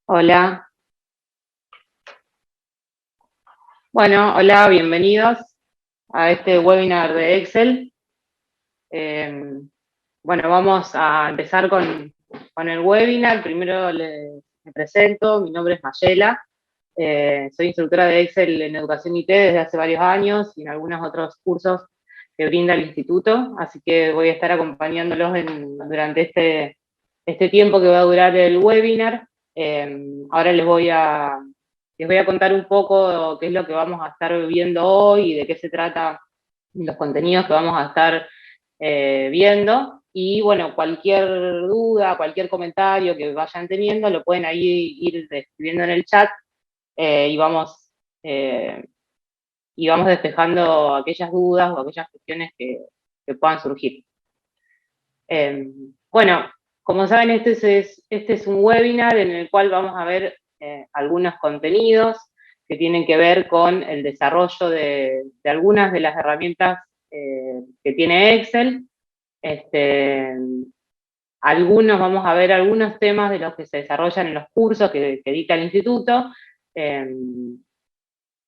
Hola, bueno, hola, bienvenidos a este webinar de Excel. Eh, bueno, vamos a empezar con el webinar. Primero me presento, mi nombre es Mayela. Soy instructora de Excel en Educación IT desde hace varios años y en algunos otros cursos que brinda el instituto, así que voy a estar acompañándolos durante este tiempo que va a durar el webinar. Ahora les voy a contar un poco qué es lo que vamos a estar viendo hoy y de qué se trata los contenidos que vamos a estar viendo. Y bueno, cualquier duda, cualquier comentario que vayan teniendo, lo pueden ahí ir escribiendo en el chat eh, y, vamos, eh, y vamos despejando aquellas dudas o aquellas cuestiones que puedan surgir. Bueno, como saben, este es un webinar en el cual vamos a ver algunos contenidos que tienen que ver con el desarrollo de algunas de las herramientas que tiene Excel. Este, vamos a ver algunos temas de los que se desarrollan en los cursos que dicta el instituto. Eh,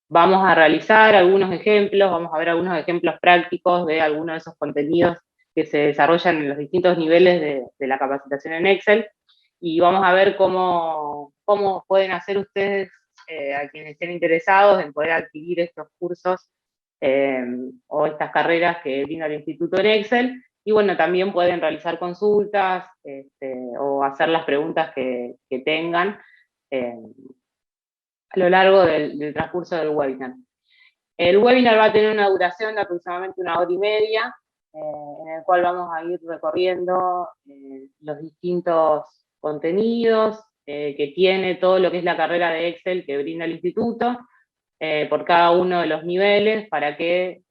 Vamos a realizar algunos ejemplos, vamos a ver algunos ejemplos prácticos de algunos de esos contenidos que se desarrollan en los distintos niveles de la capacitación en Excel, y vamos a ver cómo pueden hacer ustedes, a quienes estén interesados en poder adquirir estos cursos eh, o estas carreras que brinda el instituto en Excel. Y bueno, también pueden realizar consultas o hacer las preguntas que tengan eh, a lo largo del transcurso del webinar. El webinar va a tener una duración de aproximadamente 1 hora y media, en el cual vamos a ir recorriendo los distintos contenidos que tiene todo lo que es la carrera de Excel que brinda el instituto, por cada uno de los niveles, para que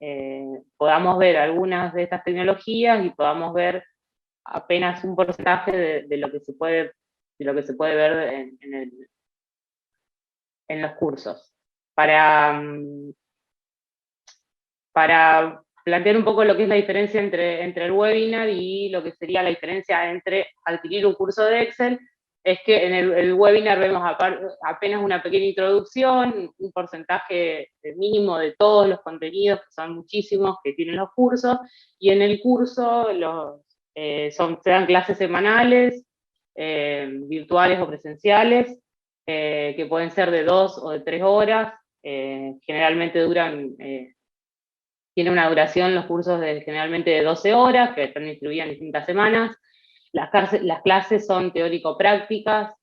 podamos ver algunas de estas tecnologías y podamos ver apenas un porcentaje de lo que se puede ver en los cursos. Para plantear un poco lo que es la diferencia entre el webinar y lo que sería la diferencia entre adquirir un curso de Excel, es que en el webinar vemos apenas una pequeña introducción, un porcentaje mínimo de todos los contenidos, que son muchísimos, que tienen los cursos, y en el curso se dan clases semanales, virtuales o presenciales, que pueden ser de 2 o de 3 horas, generalmente tiene una duración los cursos generalmente de 12 horas, que están distribuidas en distintas semanas. Las clases son teórico-prácticas,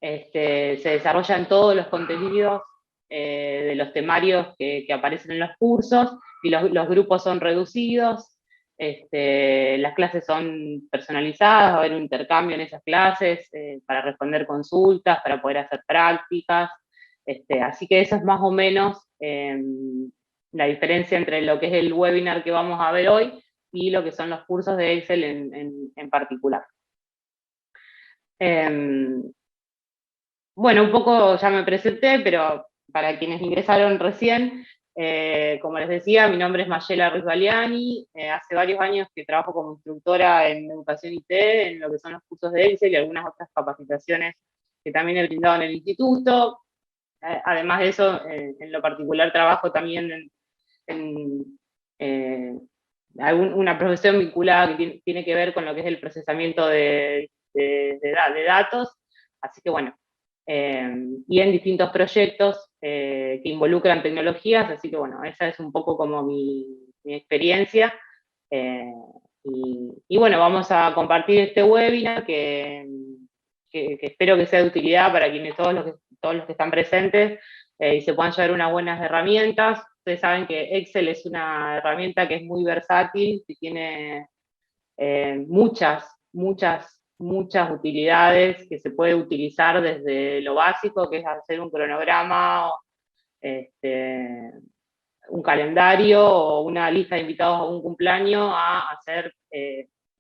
se desarrollan todos los contenidos de los temarios que aparecen en los cursos, y los grupos son reducidos. Las clases son personalizadas, va a haber un intercambio en esas clases para responder consultas, para poder hacer prácticas. Así que eso es más o menos la diferencia entre lo que es el webinar que vamos a ver hoy y lo que son los cursos de Excel en particular. Bueno, un poco ya me presenté, pero para quienes ingresaron recién, como les decía, mi nombre es Mayela Ruiz Baliani. Hace varios años que trabajo como instructora en Educación IT, en lo que son los cursos de Excel y algunas otras capacitaciones que también he brindado en el instituto. Además de eso, en lo particular trabajo también en eh, una profesión vinculada que tiene que ver con lo que es el procesamiento de datos. Así que bueno, y en distintos proyectos que involucran tecnologías, así que bueno, esa es un poco como mi experiencia. eh, y bueno, vamos a compartir este webinar que espero que sea de utilidad para todos los que están presentes, y se puedan llevar unas buenas herramientas. Ustedes saben que Excel es una herramienta que es muy versátil, que tiene muchas utilidades, que se puede utilizar desde lo básico, que es hacer un cronograma, este, un calendario o una lista de invitados a un cumpleaños, a hacer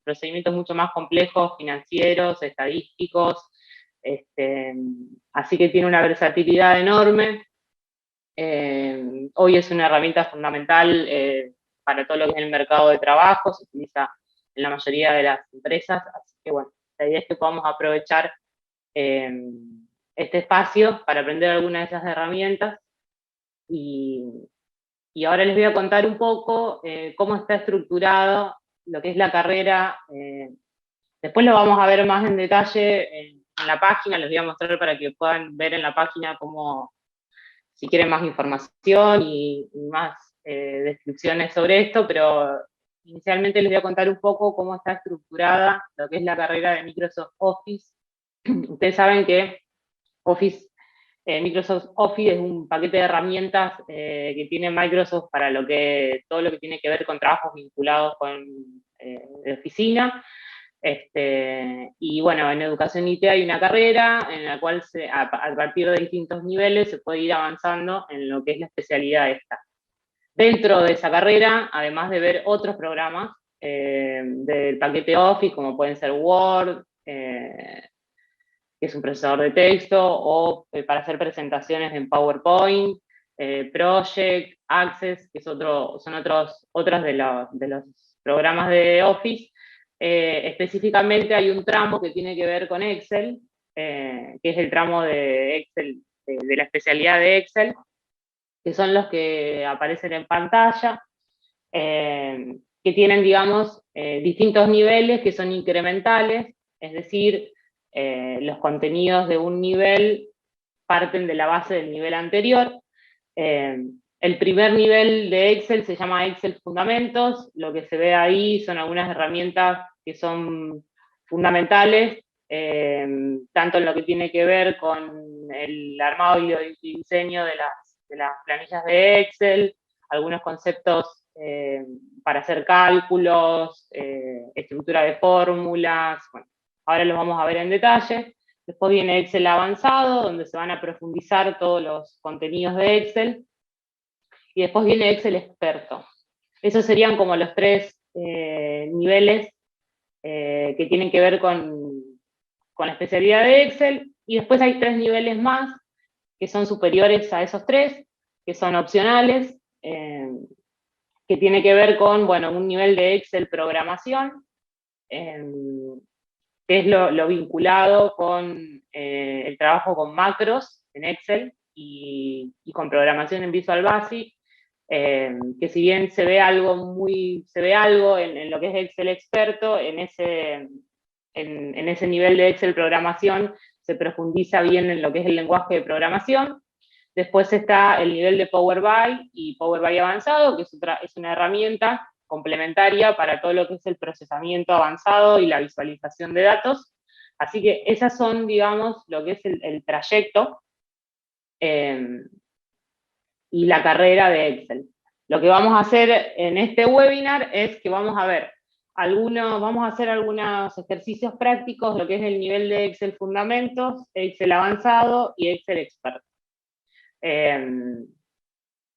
procedimientos mucho más complejos, financieros, estadísticos. Este, Así que tiene una versatilidad enorme. Hoy es una herramienta fundamental para todo lo que es el mercado de trabajo, se utiliza en la mayoría de las empresas, así que bueno, la idea es que podamos aprovechar eh, este espacio para aprender algunas de esas herramientas. Y ahora les voy a contar un poco cómo está estructurado lo que es la carrera. Después lo vamos a ver más en detalle en la página, les voy a mostrar para que puedan ver en la página cómo, si quieren más información y más descripciones sobre esto, pero inicialmente les voy a contar un poco cómo está estructurada lo que es la carrera de Microsoft Office. Ustedes saben que Microsoft Office es un paquete de herramientas que tiene Microsoft para todo lo que tiene que ver con trabajos vinculados con de oficina. Y bueno, en educación IT hay una carrera en la cual a partir de distintos niveles se puede ir avanzando en lo que es la especialidad esta. Dentro de esa carrera, además de ver otros programas del paquete Office, como pueden ser Word, que es un procesador de texto, o para hacer presentaciones en PowerPoint, Project, Access, que son otros de los programas de Office. Específicamente hay un tramo que tiene que ver con Excel, que es el tramo de Excel, de la especialidad de Excel, que son los que aparecen en pantalla, que tienen, digamos, distintos niveles que son incrementales, es decir, los contenidos de un nivel parten de la base del nivel anterior. El primer nivel de Excel se llama Excel Fundamentos. Lo que se ve ahí son algunas herramientas que son fundamentales, tanto en lo que tiene que ver con el armado y el diseño de las planillas de Excel, algunos conceptos para hacer cálculos, estructura de fórmulas. Bueno, ahora los vamos a ver en detalle. Después viene Excel avanzado, donde se van a profundizar todos los contenidos de Excel. Y después viene Excel experto. Esos serían como los tres niveles que tienen que ver con la especialidad de Excel. Y después hay 3 niveles más que son superiores a esos 3, que son opcionales, que tiene que ver con, bueno, un nivel de Excel programación, que es lo vinculado con el trabajo con macros en Excel y con programación en Visual Basic, que si bien se ve algo en lo que es Excel experto, en ese nivel de Excel programación se profundiza bien en lo que es el lenguaje de programación. Después está el nivel de Power BI y Power BI avanzado, que es una herramienta complementaria para todo lo que es el procesamiento avanzado y la visualización de datos. Así que esas son, digamos, lo que es el trayecto y la carrera de Excel. Lo que vamos a hacer en este webinar es que vamos a hacer algunos ejercicios prácticos, lo que es el nivel de Excel Fundamentos, Excel Avanzado y Excel Experto.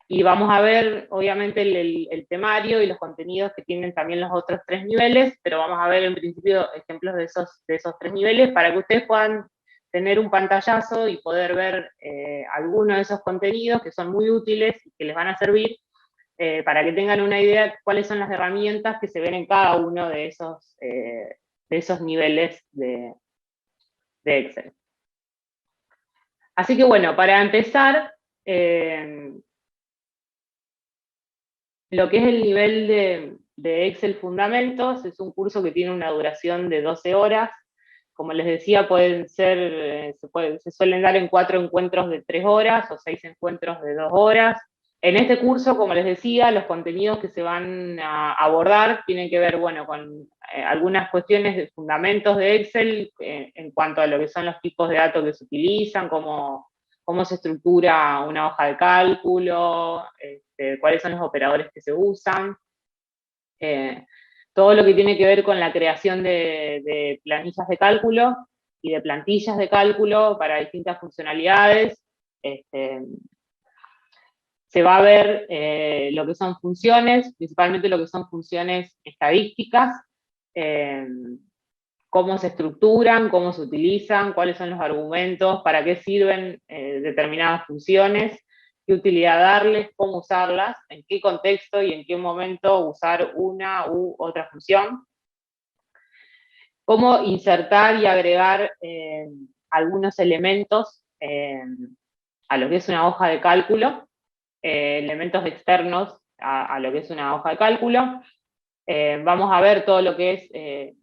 Y vamos a ver, obviamente, el temario y los contenidos que tienen también los otros 3 niveles, pero vamos a ver en principio ejemplos de esos 3 niveles para que ustedes puedan tener un pantallazo y poder ver algunos de esos contenidos que son muy útiles y que les van a servir para que tengan una idea de cuáles son las herramientas que se ven en cada uno de esos niveles de Excel. Así que bueno, para empezar, lo que es el nivel de Excel Fundamentos es un curso que tiene una duración de 12 horas. Como les decía, se suelen dar en 4 encuentros de 3 horas o 6 encuentros de 2 horas. En este curso, como les decía, los contenidos que se van a abordar tienen que ver, bueno, con algunas cuestiones de fundamentos de Excel en cuanto a lo que son los tipos de datos que se utilizan, cómo se estructura una hoja de cálculo, cuáles son los operadores que se usan, todo lo que tiene que ver con la creación de planillas de cálculo y de plantillas de cálculo para distintas funcionalidades. Se va a ver lo que son funciones, principalmente lo que son funciones estadísticas, cómo se estructuran, cómo se utilizan, cuáles son los argumentos, para qué sirven determinadas funciones, qué utilidad darles, cómo usarlas, en qué contexto y en qué momento usar una u otra función, cómo insertar y agregar algunos elementos a lo que es una hoja de cálculo, elementos externos a lo que es una hoja de cálculo. Vamos a ver todo lo que es,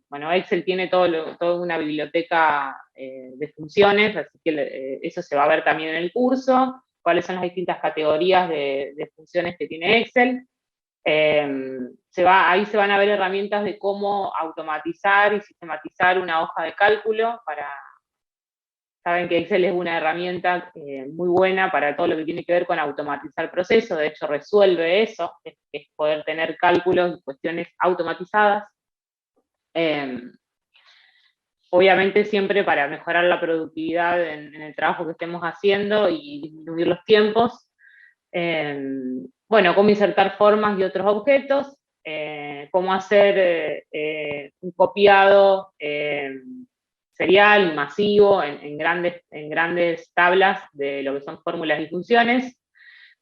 bueno, Excel tiene toda una biblioteca de funciones, así que eso se va a ver también en el curso, cuáles son las distintas categorías de funciones que tiene Excel. Ahí se van a ver herramientas de cómo automatizar y sistematizar una hoja de cálculo. Saben que Excel es una herramienta muy buena para todo lo que tiene que ver con automatizar procesos, de hecho resuelve eso, es poder tener cálculos y cuestiones automatizadas. Obviamente siempre para mejorar la productividad en el trabajo que estemos haciendo y disminuir los tiempos. Bueno, cómo insertar formas y otros objetos, cómo hacer un copiado serial, masivo, en grandes tablas de lo que son fórmulas y funciones,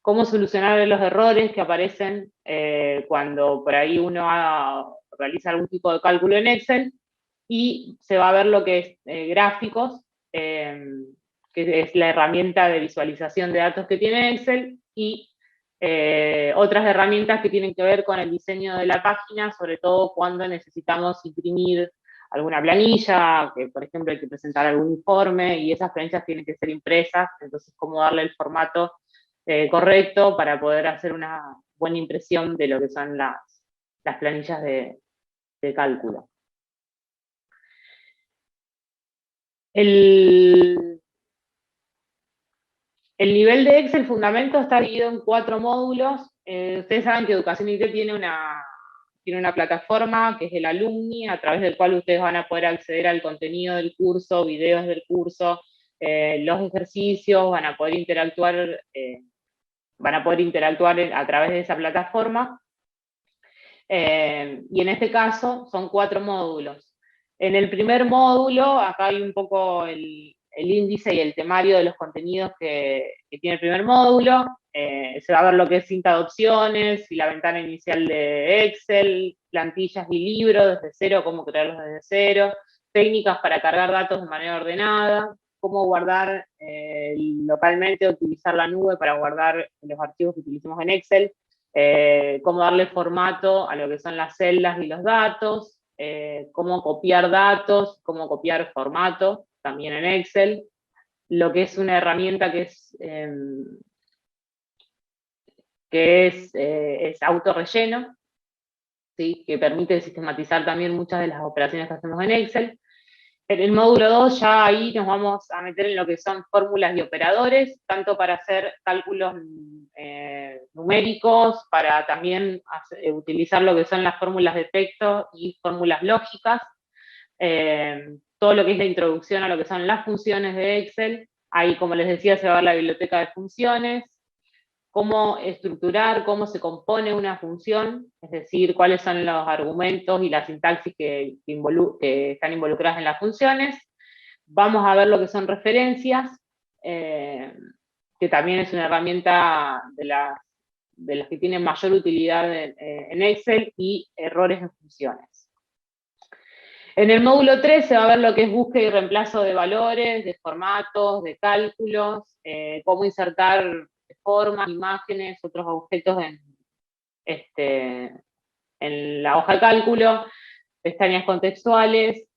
cómo solucionar los errores que aparecen cuando por ahí uno realiza algún tipo de cálculo en Excel, y se va a ver lo que es gráficos, que es la herramienta de visualización de datos que tiene Excel, y otras herramientas que tienen que ver con el diseño de la página, sobre todo cuando necesitamos imprimir alguna planilla, que por ejemplo hay que presentar algún informe, y esas planillas tienen que ser impresas, entonces cómo darle el formato correcto para poder hacer una buena impresión de lo que son las planillas de cálculo. El nivel de Excel Fundamento está dividido en 4 módulos. Ustedes saben que Educación IT tiene una plataforma que es el Alumni, a través del cual ustedes van a poder acceder al contenido del curso, videos del curso, los ejercicios, van a poder interactuar a través de esa plataforma. Y en este caso son 4 módulos. En el primer módulo, acá hay un poco el índice y el temario de los contenidos que tiene el primer módulo. Se va a ver lo que es cinta de opciones y la ventana inicial de Excel, plantillas y libros desde cero, cómo crearlos desde cero, técnicas para cargar datos de manera ordenada, cómo guardar localmente, utilizar la nube para guardar los archivos que utilicemos en Excel, cómo darle formato a lo que son las celdas y los datos, cómo copiar datos, cómo copiar formato, también en Excel, lo que es una herramienta que es autorrelleno, ¿sí? Que permite sistematizar también muchas de las operaciones que hacemos en Excel. En el módulo 2 ya ahí nos vamos a meter en lo que son fórmulas y operadores, tanto para hacer cálculos numéricos, para también utilizar lo que son las fórmulas de texto y fórmulas lógicas, todo lo que es la introducción a lo que son las funciones de Excel. Ahí, como les decía, se va a ver la biblioteca de funciones, cómo estructurar, cómo se compone una función, es decir, cuáles son los argumentos y la sintaxis que están involucradas en las funciones. Vamos a ver lo que son referencias, que también es una herramienta de las que tienen mayor utilidad en Excel, y errores en funciones. En el módulo 3 se va a ver lo que es búsqueda y reemplazo de valores, de formatos, de cálculos, cómo insertar formas, imágenes, otros objetos en la hoja de cálculo, pestañas contextuales,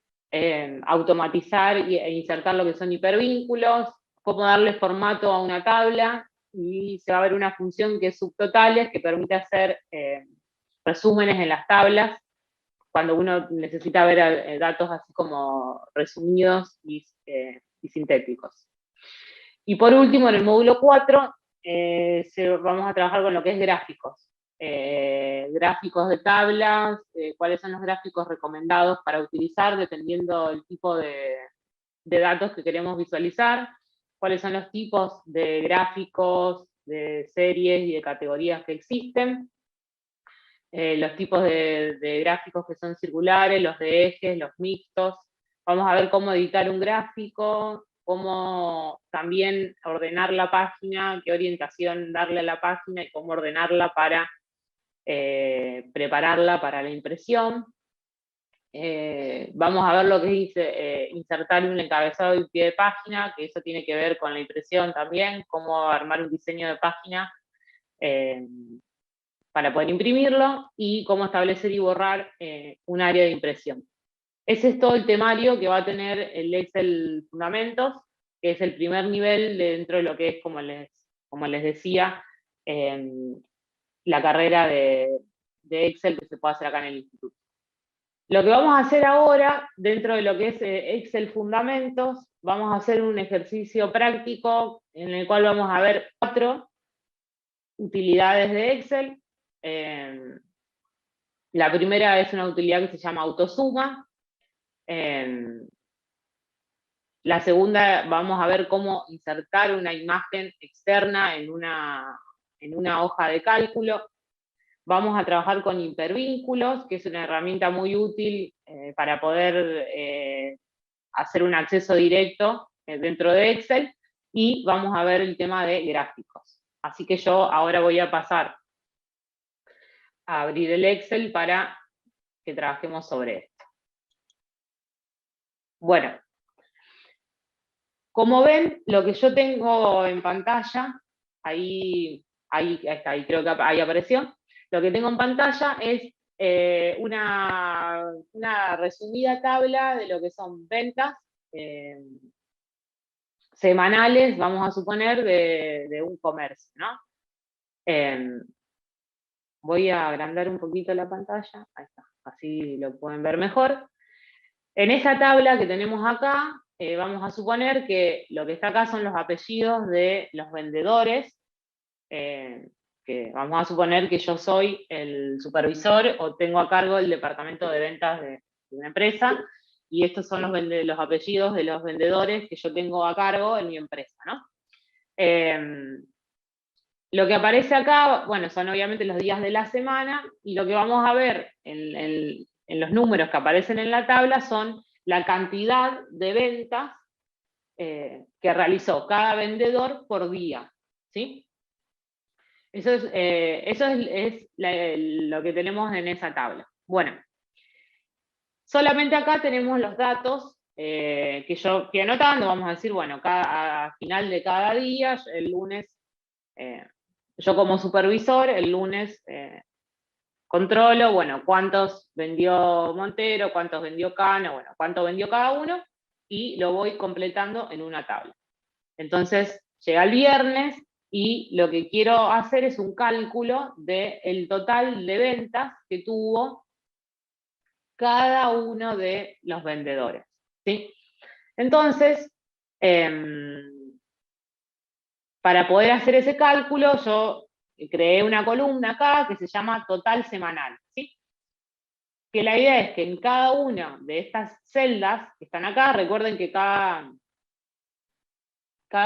automatizar e insertar lo que son hipervínculos, cómo darle formato a una tabla, y se va a ver una función que es subtotales, que permite hacer resúmenes en las tablas, cuando uno necesita ver datos así como resumidos y sintéticos. Y por último, en el módulo 4, vamos a trabajar con lo que es gráficos. Gráficos de tablas, cuáles son los gráficos recomendados para utilizar dependiendo del tipo de datos que queremos visualizar, cuáles son los tipos de gráficos, de series y de categorías que existen, los tipos de gráficos que son circulares, los de ejes, los mixtos. Vamos a ver cómo editar un gráfico, cómo también ordenar la página, qué orientación darle a la página y cómo ordenarla para prepararla para la impresión. vamos a ver lo que dice insertar un encabezado y pie de página, que eso tiene que ver con la impresión también, cómo armar un diseño de página para poder imprimirlo, y cómo establecer y borrar un área de impresión. Ese es todo el temario que va a tener el Excel Fundamentos, que es el primer nivel dentro de lo que es, como les decía, la carrera de Excel que se puede hacer acá en el instituto. Lo que vamos a hacer ahora, dentro de lo que es Excel Fundamentos, vamos a hacer un ejercicio práctico en el cual vamos a ver 4 utilidades de Excel. La primera es una utilidad que se llama autosuma. La segunda, vamos a ver cómo insertar una imagen externa en una hoja de cálculo. Vamos a trabajar con hipervínculos, que es una herramienta muy útil para poder hacer un acceso directo dentro de Excel, y vamos a ver el tema de gráficos. Así que yo ahora voy a pasar a abrir el Excel para que trabajemos sobre esto. Bueno, como ven, lo que yo tengo en pantalla, ahí está, ahí creo que ahí apareció. Lo que tengo en pantalla es una resumida tabla de lo que son ventas semanales, vamos a suponer, de un comercio, ¿no? Voy a agrandar un poquito la pantalla, ahí está, así lo pueden ver mejor. En esa tabla que tenemos acá, vamos a suponer que lo que está acá son los apellidos de los vendedores, que vamos a suponer que yo soy el supervisor o tengo a cargo el departamento de ventas de una empresa, y estos son los apellidos de los vendedores que yo tengo a cargo en mi empresa, ¿no? Lo que aparece acá, bueno, son obviamente los días de la semana, y lo que vamos a ver en los números que aparecen en la tabla son la cantidad de ventas que realizó cada vendedor por día, ¿sí? Eso es lo que tenemos en esa tabla. Bueno, solamente acá tenemos los datos que yo fui anotando. Vamos a decir, bueno, a final de cada día, el lunes, yo como supervisor, el lunes controlo, bueno, cuántos vendió Montero, cuántos vendió Cano, bueno, cuánto vendió cada uno, y lo voy completando en una tabla. Entonces, llega el viernes y lo que quiero hacer es un cálculo del total de ventas que tuvo cada uno de los vendedores, ¿sí? Entonces, para poder hacer ese cálculo, yo creé una columna acá que se llama total semanal, ¿sí? Que la idea es que en cada una de estas celdas que están acá, recuerden que cada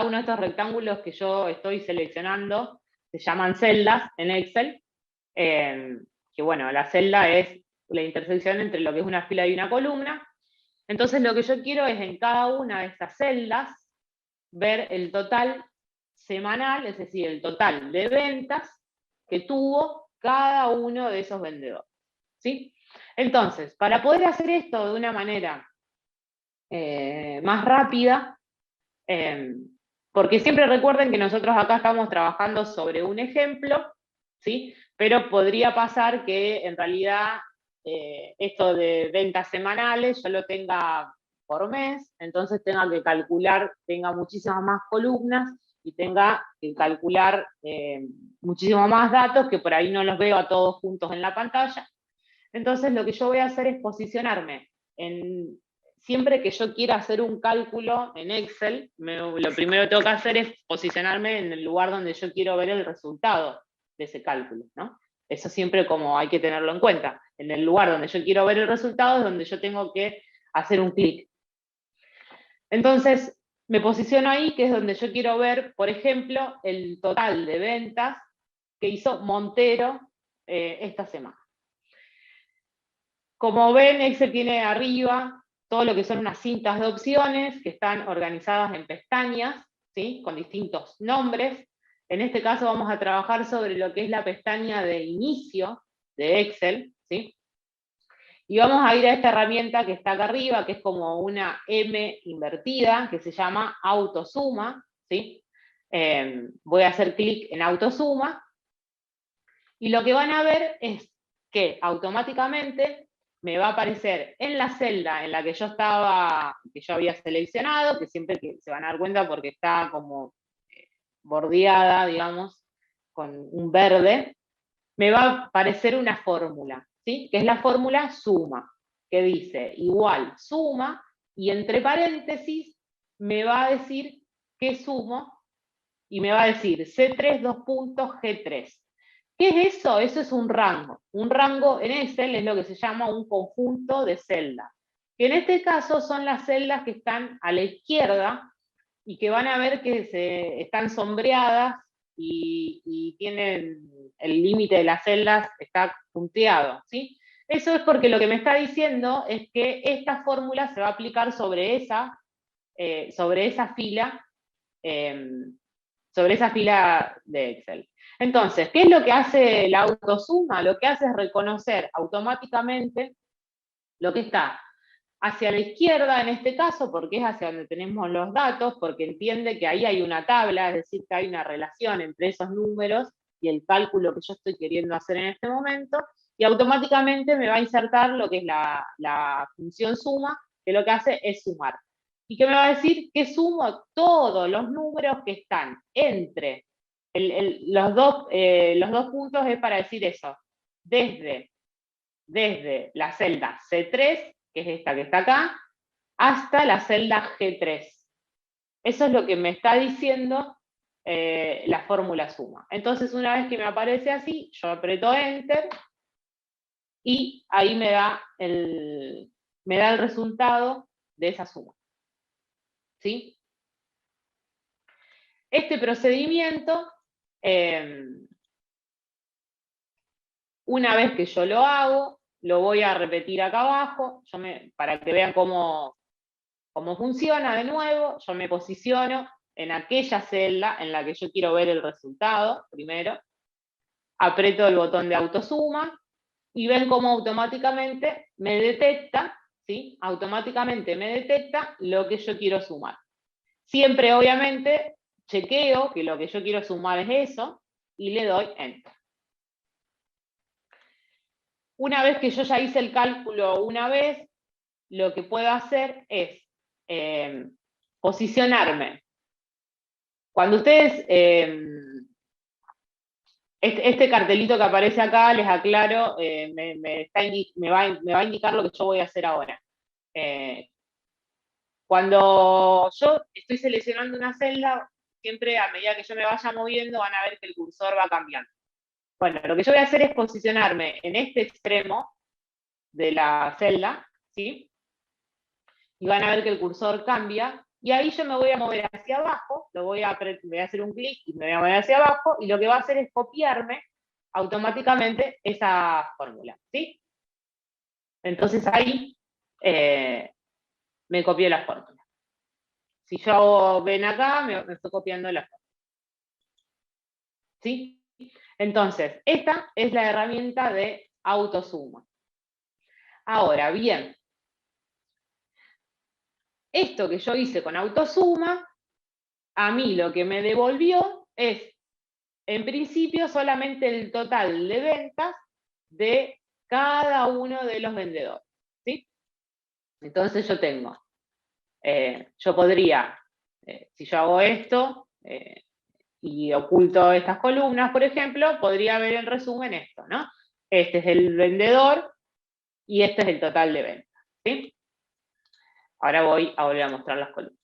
uno de estos rectángulos que yo estoy seleccionando se llaman celdas en Excel, que bueno, la celda es la intersección entre lo que es una fila y una columna. Entonces lo que yo quiero es en cada una de estas celdas ver el total semanal, es decir, el total de ventas que tuvo cada uno de esos vendedores, ¿sí? Entonces, para poder hacer esto de una manera más rápida, porque siempre recuerden que nosotros acá estamos trabajando sobre un ejemplo, ¿sí? Pero podría pasar que en realidad esto de ventas semanales yo lo tenga por mes, entonces tenga que calcular, tenga muchísimas más columnas y tenga que calcular muchísimos más datos que por ahí no los veo a todos juntos en la pantalla. Entonces lo que yo voy a hacer es posicionarme siempre que yo quiera hacer un cálculo en Excel, lo primero que tengo que hacer es posicionarme en el lugar donde yo quiero ver el resultado de ese cálculo, ¿no? Eso siempre como hay que tenerlo en cuenta. En el lugar donde yo quiero ver el resultado es donde yo tengo que hacer un clic. Entonces, me posiciono ahí, que es donde yo quiero ver, por ejemplo, el total de ventas que hizo Montero esta semana. Como ven, Excel tiene arriba todo lo que son unas cintas de opciones que están organizadas en pestañas, ¿sí? Con distintos nombres. En este caso vamos a trabajar sobre lo que es la pestaña de inicio de Excel, ¿sí? Y vamos a ir a esta herramienta que está acá arriba, que es como una M invertida, que se llama autosuma, ¿sí? Voy a hacer clic en autosuma, y lo que van a ver es que automáticamente me va a aparecer en la celda en la que yo había seleccionado, que siempre que se van a dar cuenta porque está como bordeada, digamos, con un verde, me va a aparecer una fórmula, ¿sí? Que es la fórmula suma, que dice igual suma, y entre paréntesis me va a decir qué sumo, y me va a decir C3 2 puntos G3. ¿Qué es eso? Eso es un rango. Un rango en Excel es lo que se llama un conjunto de celdas. Que en este caso son las celdas que están a la izquierda y que van a ver que están sombreadas y tienen el límite de las celdas está punteado, ¿sí? Eso es porque lo que me está diciendo es que esta fórmula se va a aplicar sobre esa fila, eh, sobre esa fila de Excel. Entonces, ¿qué es lo que hace la autosuma? Lo que hace es reconocer automáticamente lo que está hacia la izquierda en este caso, porque es hacia donde tenemos los datos, porque entiende que ahí hay una tabla, es decir, que hay una relación entre esos números y el cálculo que yo estoy queriendo hacer en este momento, y automáticamente me va a insertar lo que es la función suma, que lo que hace es sumar. ¿Y qué me va a decir? Que sumo todos los números que están entre los dos puntos, es para decir eso, desde la celda C3, que es esta que está acá, hasta la celda G3. Eso es lo que me está diciendo la fórmula suma. Entonces, una vez que me aparece así, yo aprieto Enter, y ahí me da el resultado de esa suma. ¿Sí? Este procedimiento, una vez que yo lo hago, lo voy a repetir acá abajo, para que vean cómo funciona de nuevo. Yo me posiciono en aquella celda en la que yo quiero ver el resultado primero, aprieto el botón de autosuma, y ven cómo automáticamente me detecta, ¿sí? Automáticamente me detecta lo que yo quiero sumar. Siempre, obviamente, chequeo que lo que yo quiero sumar es eso, y le doy Enter. Una vez que yo ya hice el cálculo una vez, lo que puedo hacer es posicionarme. Cuando ustedes, este cartelito que aparece acá, les aclaro, me va a indicar lo que yo voy a hacer ahora. Cuando yo estoy seleccionando una celda, siempre a medida que yo me vaya moviendo, van a ver que el cursor va cambiando. Bueno, lo que yo voy a hacer es posicionarme en este extremo de la celda, ¿sí? Y van a ver que el cursor cambia, y ahí yo me voy a mover hacia abajo, voy a hacer un clic y me voy a mover hacia abajo, y lo que va a hacer es copiarme automáticamente esa fórmula, ¿sí? Entonces ahí me copié la fórmula. Si yo ven acá, me estoy copiando la fórmula. ¿Sí? Entonces, esta es la herramienta de autosuma. Ahora, bien, esto que yo hice con autosuma, a mí lo que me devolvió es, en principio, solamente el total de ventas de cada uno de los vendedores, ¿sí? Entonces yo tengo, yo podría, si yo hago esto y oculto estas columnas, por ejemplo, podría ver en resumen esto, ¿no? Este es el vendedor y este es el total de ventas, ¿sí? Ahora voy a volver a mostrar las columnas.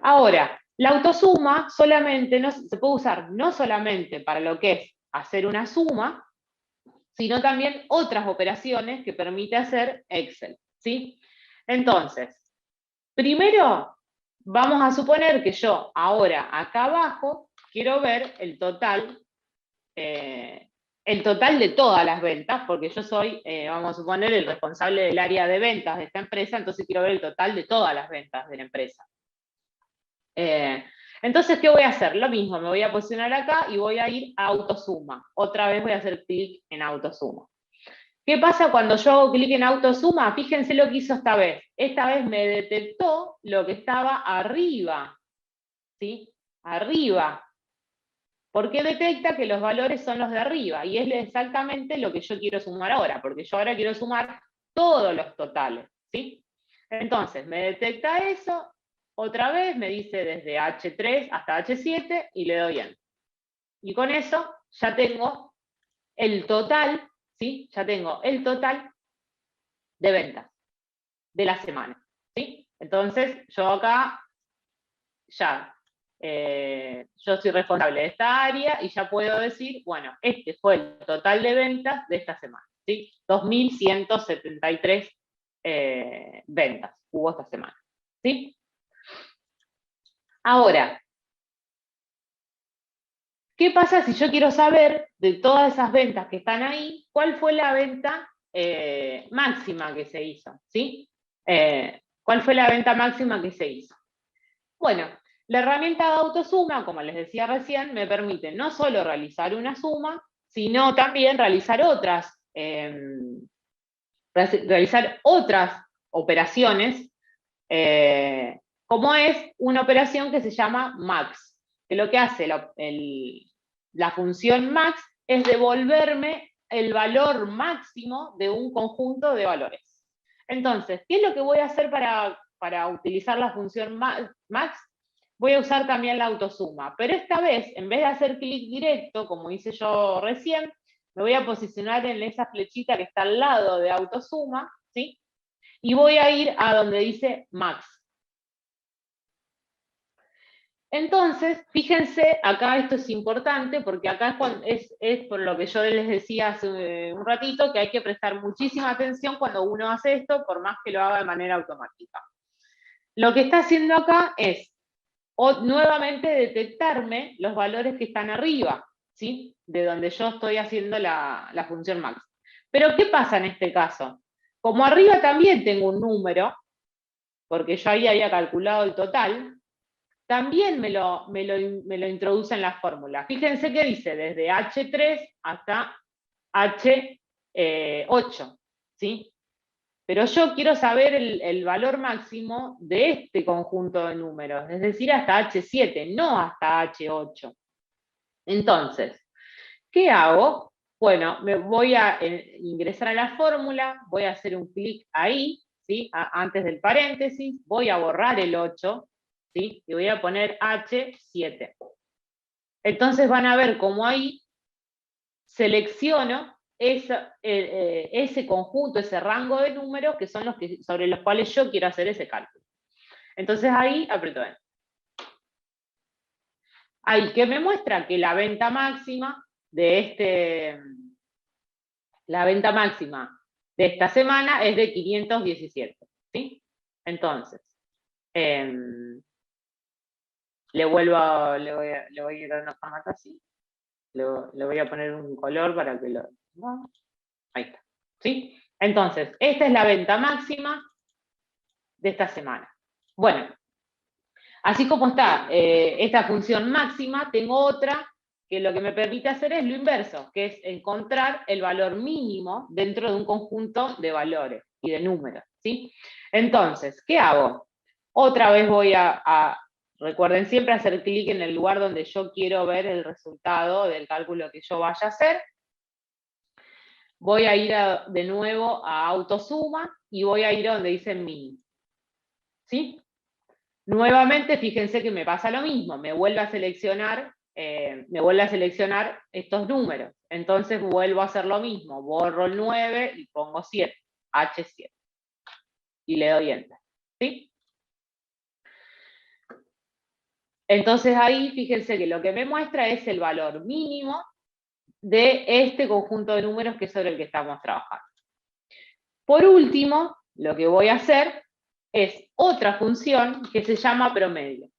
Ahora, la autosuma solamente se puede usar no solamente para lo que es hacer una suma, sino también otras operaciones que permite hacer Excel, ¿sí? Entonces, primero vamos a suponer que yo ahora acá abajo quiero ver el total de todas las ventas, porque yo soy, vamos a suponer, el responsable del área de ventas de esta empresa, entonces quiero ver el total de todas las ventas de la empresa. Entonces, ¿qué voy a hacer? Lo mismo, me voy a posicionar acá y voy a ir a autosuma. Otra vez voy a hacer clic en autosuma. ¿Qué pasa cuando yo hago clic en autosuma? Fíjense lo que hizo esta vez. Esta vez me detectó lo que estaba arriba, ¿sí? Arriba. Porque detecta que los valores son los de arriba, y es exactamente lo que yo quiero sumar ahora, porque yo ahora quiero sumar todos los totales, ¿sí? Entonces, me detecta eso, otra vez me dice desde H3 hasta H7, y le doy Enter. Y con eso ya tengo el total, ¿sí? Ya tengo el total de ventas de la semana, ¿sí? Entonces, yo acá ya, yo soy responsable de esta área y ya puedo decir, bueno, este fue el total de ventas de esta semana, ¿sí? 2.173 ventas hubo esta semana, ¿sí? Ahora, ¿qué pasa si yo quiero saber de todas esas ventas que están ahí, cuál fue la venta máxima que se hizo, ¿sí? ¿Cuál fue la venta máxima que se hizo? Bueno, la herramienta de autosuma, como les decía recién, me permite no solo realizar una suma, sino también realizar otras operaciones, como es una operación que se llama max, que lo que hace la función max es devolverme el valor máximo de un conjunto de valores. Entonces, ¿qué es lo que voy a hacer para utilizar la función max? Voy a usar también la autosuma, pero esta vez, en vez de hacer clic directo, como hice yo recién, me voy a posicionar en esa flechita que está al lado de autosuma, ¿sí? Y voy a ir a donde dice max. Entonces, fíjense, acá esto es importante, porque acá es por lo que yo les decía hace un ratito, que hay que prestar muchísima atención cuando uno hace esto, por más que lo haga de manera automática. Lo que está haciendo acá es nuevamente detectarme los valores que están arriba, ¿sí? De donde yo estoy haciendo la función max. Pero, ¿qué pasa en este caso? Como arriba también tengo un número, porque yo ahí había calculado el total, también me lo introduce en la fórmula. Fíjense que dice desde H3 hasta H8, ¿sí? Pero yo quiero saber el valor máximo de este conjunto de números, es decir, hasta H7, no hasta H8. Entonces, ¿qué hago? Bueno, me voy a ingresar a la fórmula, voy a hacer un clic ahí, ¿sí? Antes del paréntesis, voy a borrar el 8, ¿sí? Y voy a poner H7. Entonces van a ver cómo ahí selecciono ese conjunto, ese rango de números que son sobre los cuales yo quiero hacer ese cálculo. Entonces ahí aprieto Enter. Ahí que me muestra que la venta máxima la venta máxima de esta semana es de 517, ¿sí? Entonces, le voy a ir dando formato así, le voy a poner un color para que lo... Ahí está, ¿sí? Entonces, esta es la venta máxima de esta semana. Bueno, así como está esta función máxima, tengo otra que lo que me permite hacer es lo inverso, que es encontrar el valor mínimo dentro de un conjunto de valores y de números, ¿sí? Entonces, ¿qué hago? Otra vez voy recuerden siempre hacer clic en el lugar donde yo quiero ver el resultado del cálculo que yo vaya a hacer. Voy a ir de nuevo a autosuma y voy a ir a donde dice mínimo, ¿sí? Nuevamente, fíjense que me pasa lo mismo, me vuelve a seleccionar estos números. Entonces vuelvo a hacer lo mismo, borro el 9 y pongo 7, H7. Y le doy Enter, ¿sí? Entonces ahí, fíjense que lo que me muestra es el valor mínimo de este conjunto de números que es sobre el que estamos trabajando. Por último, lo que voy a hacer es otra función que se llama promedio,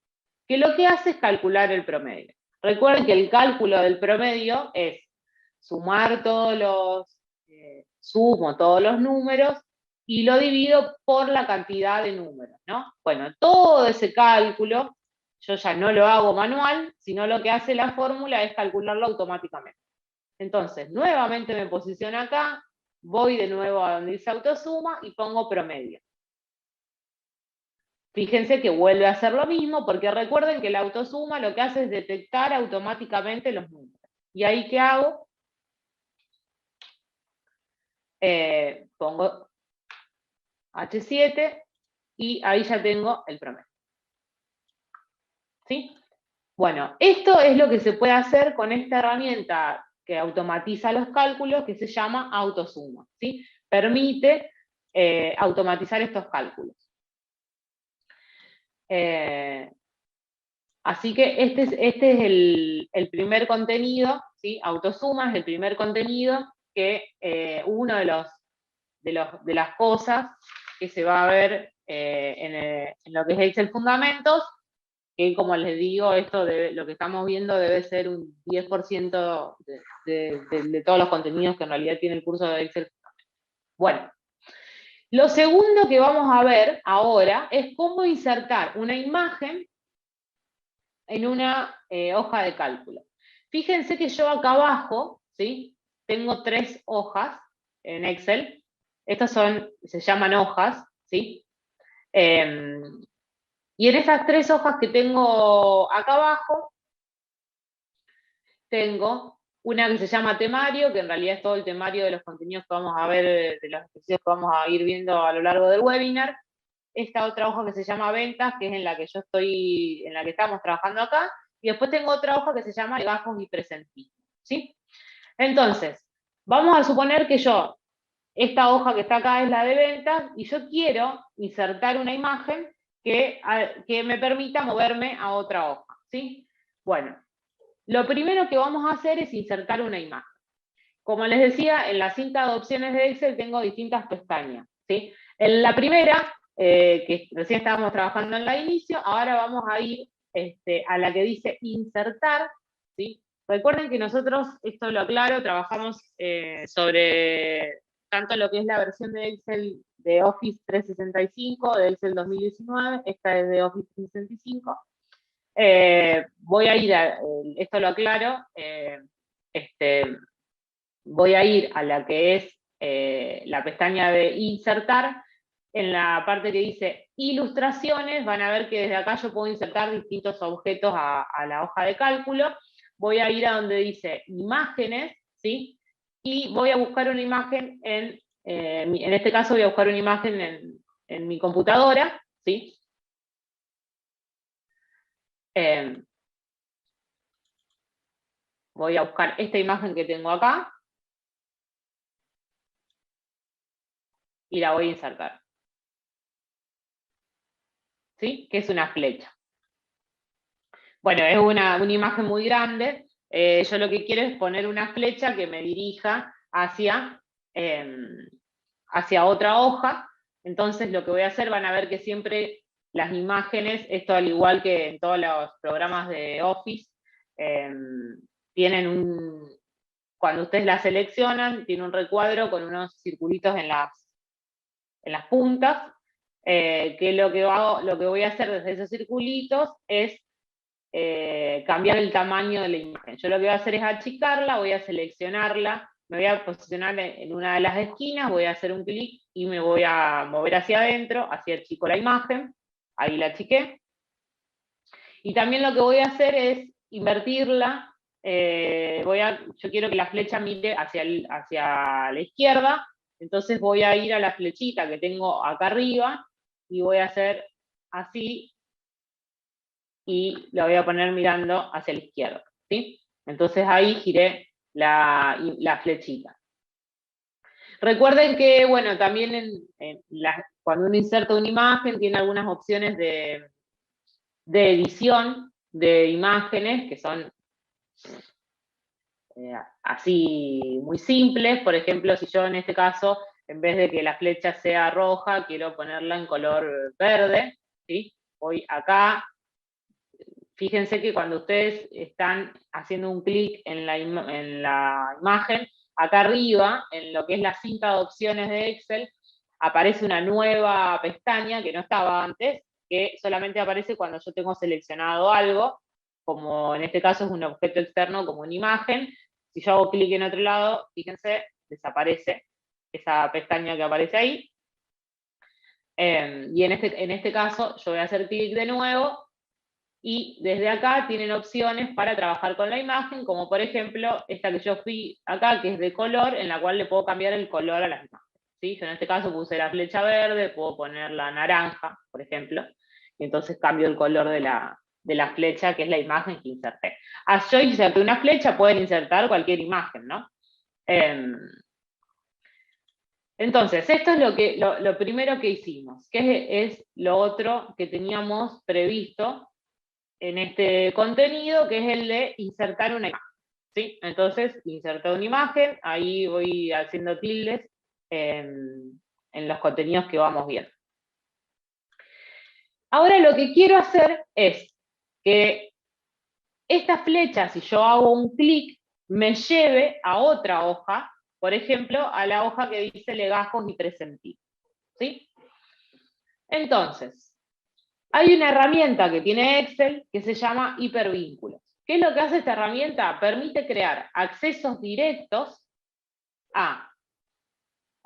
que lo que hace es calcular el promedio. Recuerden que el cálculo del promedio es sumar sumo todos los números y lo divido por la cantidad de números, ¿no? Bueno, todo ese cálculo yo ya no lo hago manual, sino lo que hace la fórmula es calcularlo automáticamente. Entonces, nuevamente me posiciono acá, voy de nuevo a donde dice autosuma y pongo promedio. Fíjense que vuelve a hacer lo mismo, porque recuerden que la autosuma lo que hace es detectar automáticamente los números. ¿Y ahí qué hago? Pongo H7 y ahí ya tengo el promedio. ¿Sí? Bueno, esto es lo que se puede hacer con esta herramienta que automatiza los cálculos, que se llama autosuma, ¿sí? Permite automatizar estos cálculos. Así que este es el primer contenido, ¿sí? Autosuma es el primer contenido que uno de las cosas que se va a ver en lo que es Excel Fundamentos, que como les digo, lo que estamos viendo debe ser un 10% de todos los contenidos que en realidad tiene el curso de Excel. Bueno, lo segundo que vamos a ver ahora es cómo insertar una imagen en una hoja de cálculo. Fíjense que yo acá abajo, ¿sí? Tengo 3 hojas en Excel. Estas se llaman hojas, ¿sí? Y en esas 3 hojas que tengo acá abajo, tengo una que se llama temario, que en realidad es todo el temario de los contenidos que vamos a ver, de los ejercicios que vamos a ir viendo a lo largo del webinar. Esta otra hoja que se llama ventas, que es en la que en la que estamos trabajando acá, y después tengo otra hoja que se llama legajos y presentismo, ¿sí? Entonces, vamos a suponer que esta hoja que está acá es la de ventas, y yo quiero insertar una imagen que me permita moverme a otra hoja, ¿sí? Bueno, lo primero que vamos a hacer es insertar una imagen. Como les decía, en la cinta de opciones de Excel tengo distintas pestañas, ¿sí? En la primera, que recién estábamos trabajando en la inicio, ahora vamos a ir a la que dice insertar, ¿sí? Recuerden que nosotros, esto lo aclaro, trabajamos sobre tanto lo que es la versión de Excel de Office 365, de Excel 2019, esta es de Office 365. Voy a ir esto lo aclaro, voy a ir a la que es la pestaña de insertar. En la parte que dice ilustraciones, van a ver que desde acá yo puedo insertar distintos objetos a la hoja de cálculo. Voy a ir a donde dice imágenes, ¿sí? Y voy a buscar una imagen en este caso voy a buscar una imagen en mi computadora, ¿sí? Voy a buscar esta imagen que tengo acá y la voy a insertar, ¿sí? Que es una flecha. Bueno, es una imagen muy grande. Yo lo que quiero es poner una flecha que me dirija hacia otra hoja. Entonces lo que voy a hacer, van a ver que siempre las imágenes, esto al igual que en todos los programas de Office, tienen cuando ustedes la seleccionan, tiene un recuadro con unos circulitos en las puntas, que lo que voy a hacer desde esos circulitos es cambiar el tamaño de la imagen. Yo lo que voy a hacer es achicarla, voy a seleccionarla, me voy a posicionar en una de las esquinas, voy a hacer un clic y me voy a mover hacia adentro, hacia achico la imagen, ahí la achiqué. Y también lo que voy a hacer es invertirla, yo quiero que la flecha mire hacia la izquierda, entonces voy a ir a la flechita que tengo acá arriba y voy a hacer así, y la voy a poner mirando hacia la izquierda, ¿sí? Entonces ahí giré la flechita. Recuerden que, bueno, también cuando uno inserta una imagen tiene algunas opciones de edición de imágenes que son así muy simples. Por ejemplo, si yo en este caso, en vez de que la flecha sea roja, quiero ponerla en color verde, ¿sí? Voy acá. Fíjense que cuando ustedes están haciendo un clic en la imagen, acá arriba, en lo que es la cinta de opciones de Excel, aparece una nueva pestaña que no estaba antes, que solamente aparece cuando yo tengo seleccionado algo, como en este caso es un objeto externo como una imagen. Si yo hago clic en otro lado, fíjense, desaparece esa pestaña que aparece ahí. Y en este caso yo voy a hacer clic de nuevo, y desde acá tienen opciones para trabajar con la imagen, como por ejemplo esta que yo fui acá, que es de color, en la cual le puedo cambiar el color a las imágenes. ¿Sí? Yo en este caso puse la flecha verde, puedo ponerla naranja, por ejemplo, y entonces cambio el color de la flecha, que es la imagen que inserté. Yo inserté una flecha, pueden insertar cualquier imagen, ¿no? Entonces, esto es lo primero que hicimos, que es lo otro que teníamos previsto en este contenido, que es el de insertar una imagen. ¿Sí? Entonces, inserté una imagen, ahí voy haciendo tildes en los contenidos que vamos viendo. Ahora lo que quiero hacer es que esta flecha, si yo hago un clic, me lleve a otra hoja, por ejemplo, a la hoja que dice legajos y presentidos. ¿Sí? Entonces, hay una herramienta que tiene Excel que se llama hipervínculos. ¿Qué es lo que hace esta herramienta? Permite crear accesos directos a...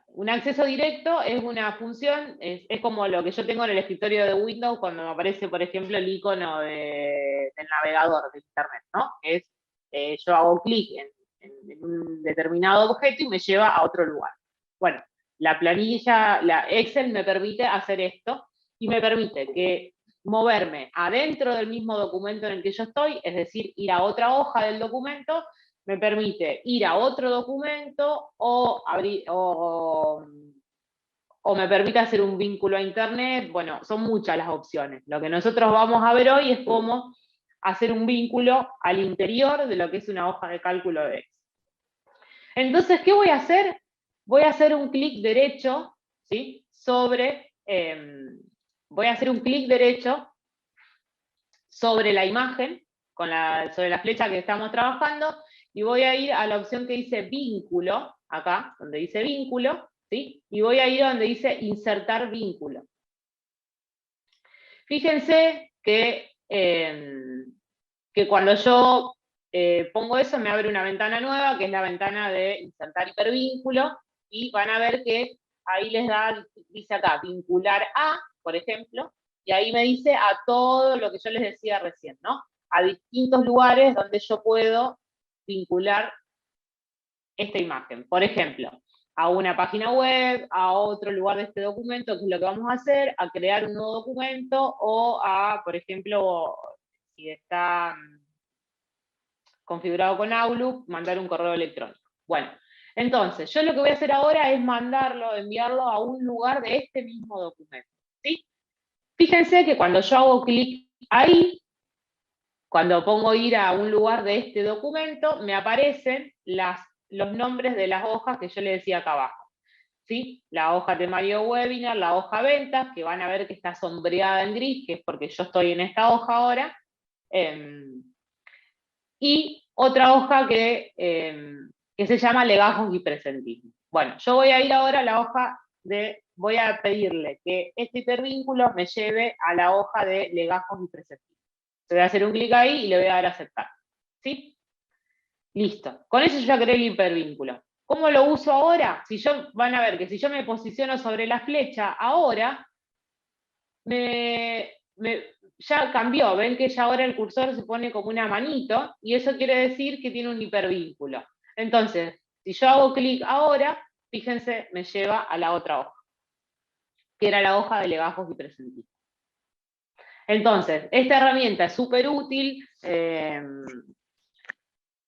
Un acceso directo es una función, es como lo que yo tengo en el escritorio de Windows cuando me aparece, por ejemplo, el icono del navegador de Internet, ¿no? Yo hago clic en un determinado objeto y me lleva a otro lugar. Bueno, la planilla, la Excel me permite hacer esto y me permite que moverme adentro del mismo documento en el que yo estoy, es decir, ir a otra hoja del documento, me permite ir a otro documento o me permite hacer un vínculo a Internet. Bueno, son muchas las opciones. Lo que nosotros vamos a ver hoy es cómo hacer un vínculo al interior de lo que es una hoja de cálculo de Excel. Entonces, ¿qué voy a hacer? Voy a hacer un clic derecho, ¿sí? Voy a hacer un clic derecho sobre la imagen, sobre la flecha que estamos trabajando, y voy a ir a la opción que dice vínculo, acá, donde dice vínculo, ¿sí? Y voy a ir a donde dice insertar vínculo. Fíjense que cuando yo pongo eso me abre una ventana nueva, que es la ventana de insertar hipervínculo, y van a ver que ahí dice acá, vincular a, por ejemplo, y ahí me dice a todo lo que yo les decía recién, ¿no? A distintos lugares donde yo puedo vincular esta imagen. Por ejemplo, a una página web, a otro lugar de este documento, que es lo que vamos a hacer, a crear un nuevo documento, o a, por ejemplo, si está configurado con Outlook, mandar un correo electrónico. Bueno, entonces, yo lo que voy a hacer ahora es enviarlo a un lugar de este mismo documento. ¿Sí? Fíjense que cuando yo hago clic ahí, cuando pongo ir a un lugar de este documento, me aparecen los nombres de las hojas que yo le decía acá abajo. ¿Sí? La hoja temario webinar, la hoja ventas, que van a ver que está sombreada en gris, que es porque yo estoy en esta hoja ahora. Y otra hoja que se llama legajos y presentismo. Bueno, yo voy a ir ahora a la hoja voy a pedirle que este hipervínculo me lleve a la hoja de legajos y presentismo. Voy a hacer un clic ahí y le voy a dar a aceptar. ¿Sí? Listo. Con eso ya creé el hipervínculo. ¿Cómo lo uso ahora? Van a ver que si yo me posiciono sobre la flecha ahora, ya cambió, ven que ya ahora el cursor se pone como una manito, y eso quiere decir que tiene un hipervínculo. Entonces, si yo hago clic ahora, fíjense, me lleva a la otra hoja, que era la hoja de legajos y presentismo. Entonces, esta herramienta es súper útil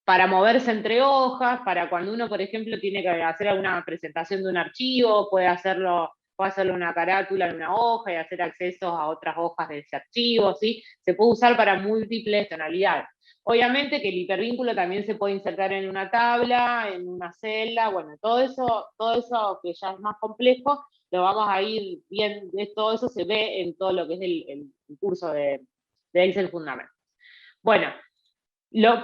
para moverse entre hojas, para cuando uno, por ejemplo, tiene que hacer alguna presentación de un archivo, puede hacerle una carátula en una hoja y hacer accesos a otras hojas de ese archivo, ¿sí? Se puede usar para múltiples tonalidades. Obviamente que el hipervínculo también se puede insertar en una tabla, en una celda, bueno, todo eso que ya es más complejo, lo vamos a ir viendo, todo eso se ve en todo lo que es el curso de Excel Fundamentos. Bueno,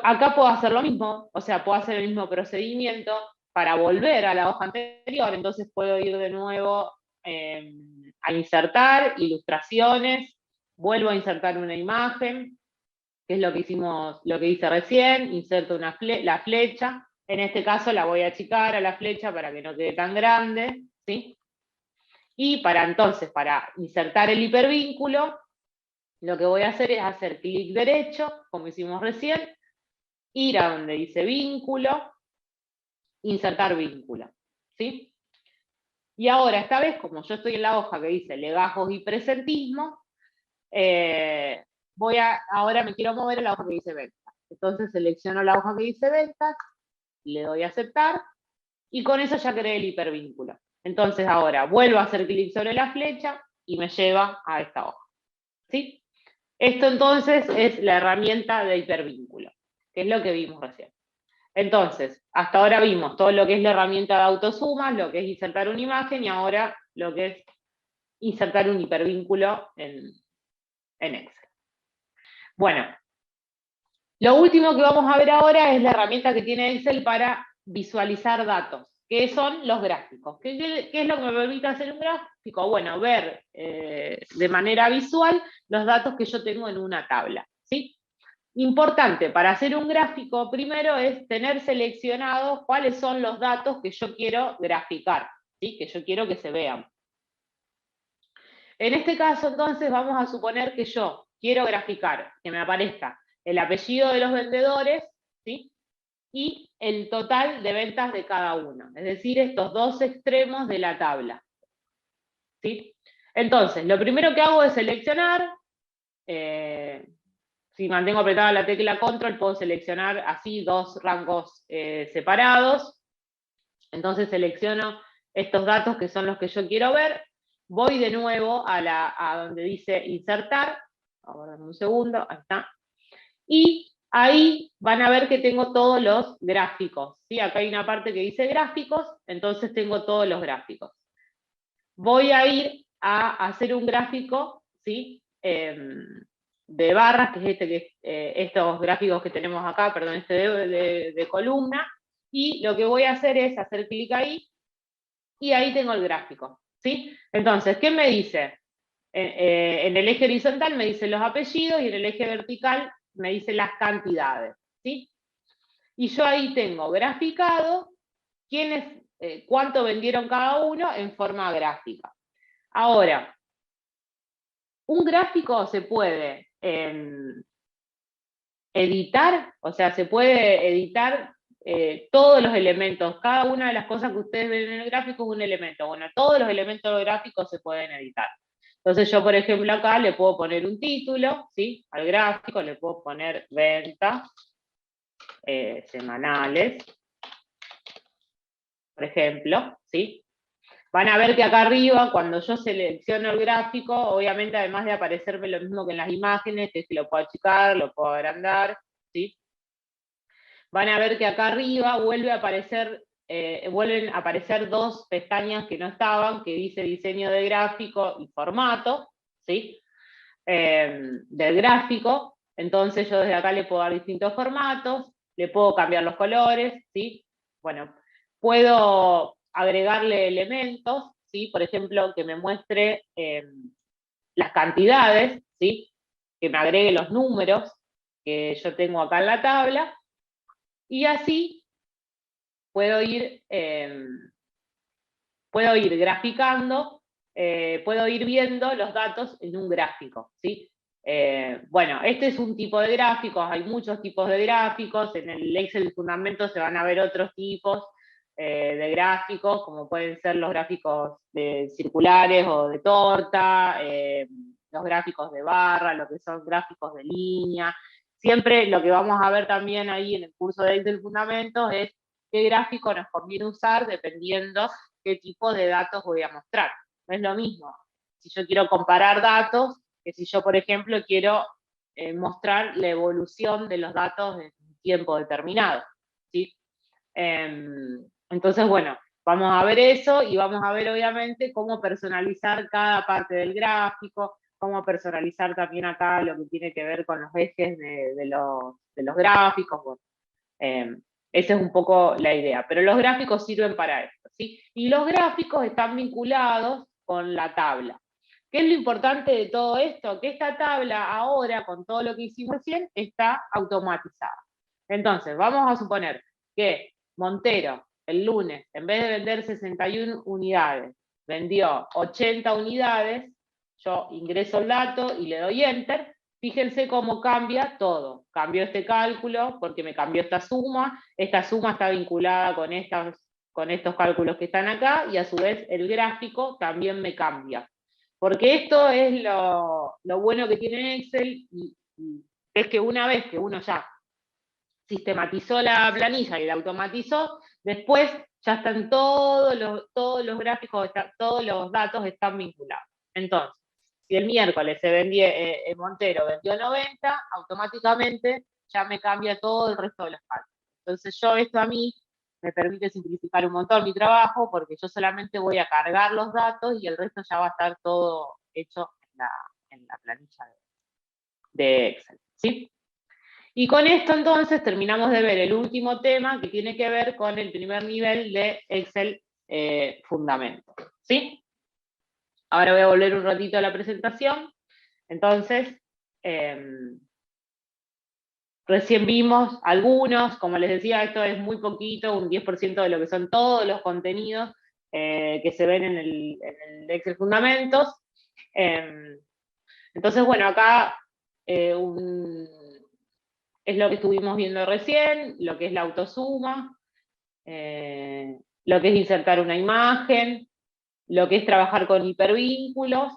acá puedo hacer lo mismo, o sea, puedo hacer el mismo procedimiento para volver a la hoja anterior, entonces puedo ir de nuevo a insertar ilustraciones, vuelvo a insertar una imagen, que es lo que hice recién, inserto la flecha, En este caso la voy a achicar a la flecha para que no quede tan grande, ¿sí? Y para insertar el hipervínculo, lo que voy a hacer es hacer clic derecho, como hicimos recién, ir a donde dice vínculo, insertar vínculo, ¿sí? Y ahora, esta vez, como yo estoy en la hoja que dice legajos y presentismo, ahora me quiero mover a la hoja que dice ventas. Entonces selecciono la hoja que dice ventas, le doy a aceptar, y con eso ya creé el hipervínculo. Entonces ahora vuelvo a hacer clic sobre la flecha y me lleva a esta hoja, ¿sí? Esto entonces es la herramienta de hipervínculo, que es lo que vimos recién. Entonces, hasta ahora vimos todo lo que es la herramienta de autosumas, lo que es insertar una imagen y ahora lo que es insertar un hipervínculo en Excel. Bueno, lo último que vamos a ver ahora es la herramienta que tiene Excel para visualizar datos, que son los gráficos. ¿Qué es lo que me permite hacer un gráfico? Bueno, ver de manera visual los datos que yo tengo en una tabla, ¿sí? Importante para hacer un gráfico primero es tener seleccionados cuáles son los datos que yo quiero graficar, ¿sí? Que yo quiero que se vean. En este caso, entonces, vamos a suponer que yo quiero graficar, que me aparezca el apellido de los vendedores, ¿sí? Y el total de ventas de cada uno, es decir, estos dos extremos de la tabla, ¿sí? Entonces, lo primero que hago es seleccionar, si mantengo apretada la tecla control, puedo seleccionar así dos rangos separados. Entonces selecciono estos datos que son los que yo quiero ver. Voy de nuevo a donde dice insertar. Ahora un segundo, ahí está. Y ahí van a ver que tengo todos los gráficos, ¿sí? Acá hay una parte que dice gráficos, entonces tengo todos los gráficos. Voy a ir a hacer un gráfico, ¿sí? De barras, que es estos gráficos que tenemos acá, perdón, este de columna, y lo que voy a hacer es hacer clic ahí, y ahí tengo el gráfico, ¿sí? Entonces, ¿qué me dice? En el eje horizontal me dice los apellidos, y en el eje vertical me dice las cantidades, ¿sí? Y yo ahí tengo graficado cuánto vendieron cada uno en forma gráfica. Ahora, un gráfico se puede editar, o sea, se puede editar todos los elementos, cada una de las cosas que ustedes ven en el gráfico es un elemento. Bueno, todos los elementos gráficos se pueden editar. Entonces yo, por ejemplo, acá le puedo poner un título, ¿sí? Al gráfico le puedo poner ventas semanales, por ejemplo, ¿sí? Van a ver que acá arriba, cuando yo selecciono el gráfico, obviamente además de aparecerme lo mismo que en las imágenes, que es que lo puedo achicar, lo puedo agrandar, ¿sí? Van a ver que acá arriba vuelven a aparecer dos pestañas que no estaban, que dice diseño de gráfico y formato, ¿sí? Del gráfico. Entonces yo desde acá le puedo dar distintos formatos, le puedo cambiar los colores, ¿sí? Bueno, puedo agregarle elementos, ¿sí? Por ejemplo, que me muestre las cantidades, ¿sí? Que me agregue los números que yo tengo acá en la tabla, y así puedo ir graficando, puedo ir viendo los datos en un gráfico, ¿sí? Bueno, este es un tipo de gráficos, hay muchos tipos de gráficos, en el Excel Fundamentos se van a ver otros tipos de gráficos, como pueden ser los gráficos circulares o de torta, los gráficos de barra, lo que son gráficos de línea. Siempre lo que vamos a ver también ahí en el curso de Excel Fundamentos es qué gráfico nos conviene usar dependiendo qué tipo de datos voy a mostrar. No es lo mismo si yo quiero comparar datos que si yo, por ejemplo, quiero mostrar la evolución de los datos en un tiempo determinado, ¿sí? Entonces, bueno, vamos a ver eso y vamos a ver, obviamente, cómo personalizar cada parte del gráfico, cómo personalizar también acá lo que tiene que ver con los ejes de los gráficos. Bueno, esa es un poco la idea, pero los gráficos sirven para esto, ¿sí? Y los gráficos están vinculados con la tabla. ¿Qué es lo importante de todo esto? Que esta tabla ahora, con todo lo que hicimos recién, está automatizada. Entonces, vamos a suponer que Montero, el lunes, en vez de vender 61 unidades, vendió 80 unidades, yo ingreso el dato y le doy Enter. Fíjense cómo cambia todo. Cambió este cálculo porque me cambió esta suma está vinculada con estos cálculos que están acá, y a su vez el gráfico también me cambia. Porque esto es lo bueno que tiene Excel, y es que una vez que uno ya sistematizó la planilla y la automatizó, después ya están todos los gráficos, todos los datos están vinculados. Entonces, si el miércoles se vendió, Montero vendió 90, automáticamente ya me cambia todo el resto de los cálculos. Entonces esto a mí me permite simplificar un montón mi trabajo, porque yo solamente voy a cargar los datos y el resto ya va a estar todo hecho en la planilla de Excel. ¿Sí? Y con esto entonces terminamos de ver el último tema, que tiene que ver con el primer nivel de Excel Fundamentos. ¿Sí? Ahora voy a volver un ratito a la presentación. Entonces, recién vimos algunos, como les decía, esto es muy poquito, un 10% de lo que son todos los contenidos que se ven en el Excel Fundamentos. Entonces, bueno, acá es lo que estuvimos viendo recién, lo que es la autosuma, lo que es insertar una imagen, lo que es trabajar con hipervínculos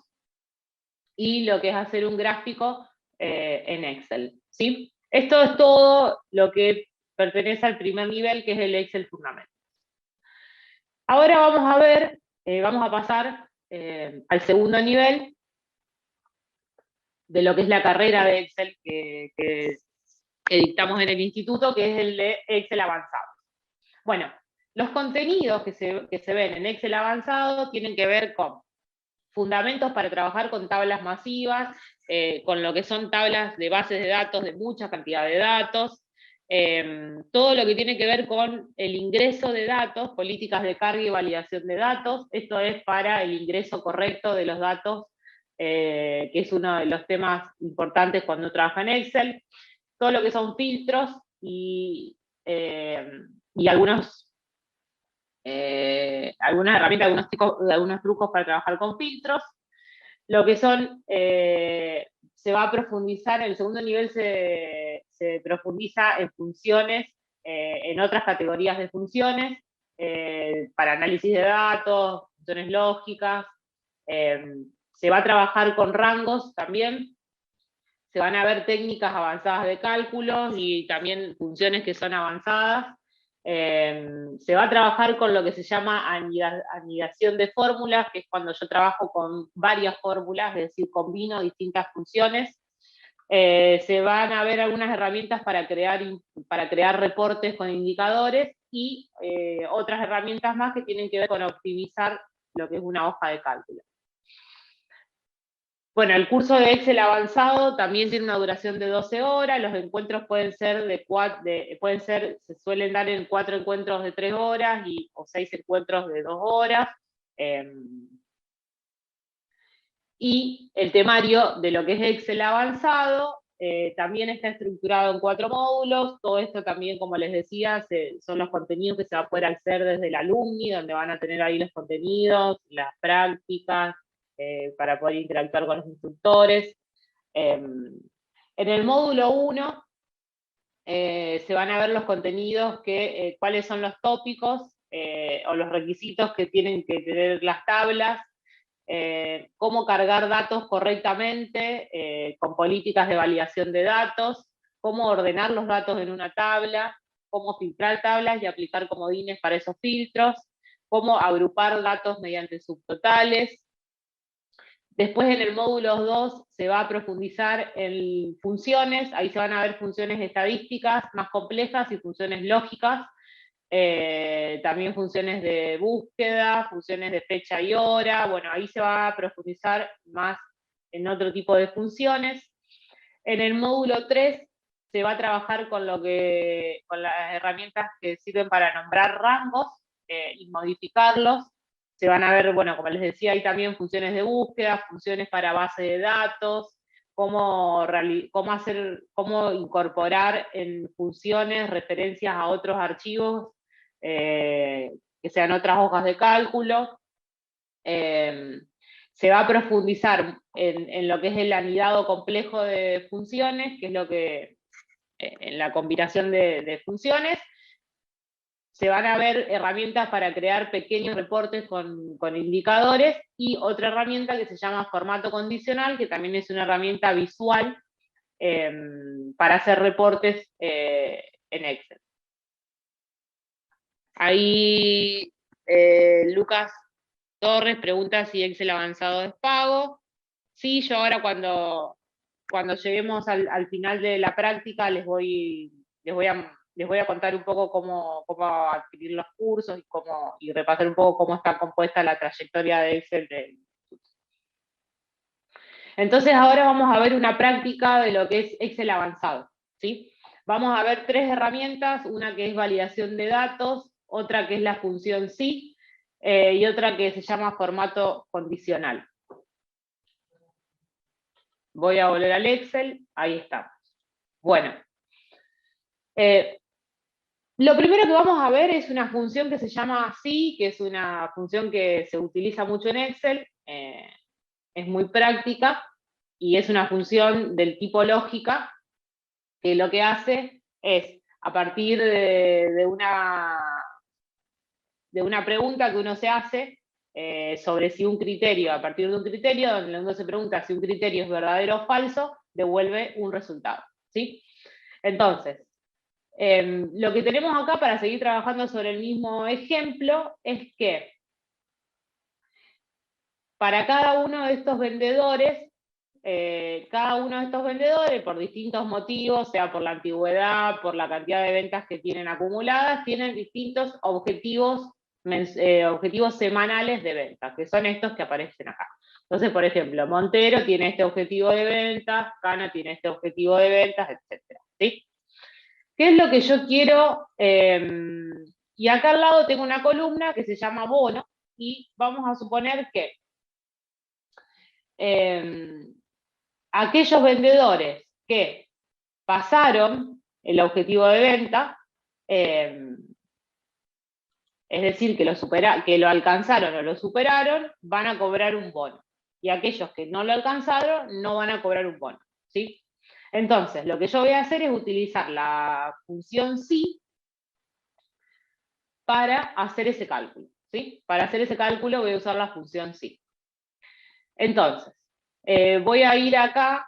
y lo que es hacer un gráfico en Excel. ¿Sí? Esto es todo lo que pertenece al primer nivel, que es el Excel Fundamentos. Ahora vamos a ver, vamos a pasar al segundo nivel de lo que es la carrera de Excel que dictamos en el instituto, que es el de Excel Avanzado. Bueno, los contenidos que se ven en Excel Avanzado tienen que ver con fundamentos para trabajar con tablas masivas, con lo que son tablas de bases de datos de mucha cantidad de datos, todo lo que tiene que ver con el ingreso de datos, políticas de carga y validación de datos. Esto es para el ingreso correcto de los datos, que es uno de los temas importantes cuando uno trabaja en Excel. Todo lo que son filtros y algunas herramientas, algunos trucos para trabajar con filtros. Lo que son, se va a profundizar, en el segundo nivel se profundiza en funciones, en otras categorías de funciones, para análisis de datos, funciones lógicas. Se va a trabajar con rangos también. Se van a ver técnicas avanzadas de cálculos y también funciones que son avanzadas. Se va a trabajar con lo que se llama anidación de fórmulas, que es cuando yo trabajo con varias fórmulas, es decir, combino distintas funciones. Se van a ver algunas herramientas para crear reportes con indicadores y otras herramientas más que tienen que ver con optimizar lo que es una hoja de cálculo. Bueno, el curso de Excel avanzado también tiene una duración de 12 horas, los encuentros pueden ser se suelen dar en 4 encuentros de 3 horas o 6 encuentros de 2 horas. Y el temario de lo que es Excel avanzado también está estructurado en 4 módulos. Todo esto también, como les decía, son los contenidos que se va a poder hacer desde el alumni, donde van a tener ahí los contenidos, las prácticas, para poder interactuar con los instructores. En el módulo 1 se van a ver los contenidos, cuáles son los tópicos o los requisitos que tienen que tener las tablas, cómo cargar datos correctamente, con políticas de validación de datos, cómo ordenar los datos en una tabla, cómo filtrar tablas y aplicar comodines para esos filtros, cómo agrupar datos mediante subtotales. Después en el módulo 2 se va a profundizar en funciones, ahí se van a ver funciones estadísticas más complejas y funciones lógicas, también funciones de búsqueda, funciones de fecha y hora. Bueno, ahí se va a profundizar más en otro tipo de funciones. En el módulo 3 se va a trabajar con las herramientas que sirven para nombrar rangos y modificarlos. Se van a ver, bueno, como les decía, hay también funciones de búsqueda, funciones para base de datos, cómo incorporar en funciones referencias a otros archivos que sean otras hojas de cálculo. Se va a profundizar en lo que es el anidado complejo de funciones, que es lo que, en la combinación de funciones. Se van a ver herramientas para crear pequeños reportes con indicadores, y otra herramienta que se llama formato condicional, que también es una herramienta visual para hacer reportes en Excel. Ahí Lucas Torres pregunta si Excel avanzado es pago. Sí, yo ahora cuando lleguemos al final de la práctica les voy a contar un poco cómo adquirir los cursos y repasar un poco cómo está compuesta la trayectoria de Excel. Entonces ahora vamos a ver una práctica de lo que es Excel avanzado, ¿sí? Vamos a ver 3 herramientas, una que es validación de datos, otra que es la función sí, y otra que se llama formato condicional. Voy a volver al Excel, ahí estamos. Bueno, lo primero que vamos a ver es una función que se llama sí, que es una función que se utiliza mucho en Excel, es muy práctica, y es una función del tipo lógica, que lo que hace es, a partir de una pregunta que uno se hace sobre si un criterio, a partir de un criterio, donde uno se pregunta si un criterio es verdadero o falso, devuelve un resultado, ¿sí? Entonces, lo que tenemos acá para seguir trabajando sobre el mismo ejemplo es que para cada uno de estos vendedores, por distintos motivos, sea por la antigüedad, por la cantidad de ventas que tienen acumuladas, tienen distintos objetivos semanales de ventas, que son estos que aparecen acá. Entonces, por ejemplo, Montero tiene este objetivo de ventas, Cana tiene este objetivo de ventas, etc. ¿Sí? ¿Qué es lo que yo quiero? Y acá al lado tengo una columna que se llama bono, y vamos a suponer que aquellos vendedores que pasaron el objetivo de venta, es decir, que lo alcanzaron o lo superaron, van a cobrar un bono. Y aquellos que no lo alcanzaron no van a cobrar un bono, ¿sí? Entonces, lo que yo voy a hacer es utilizar la función sí para hacer ese cálculo, ¿sí? Para hacer ese cálculo voy a usar la función sí. Entonces, voy a ir acá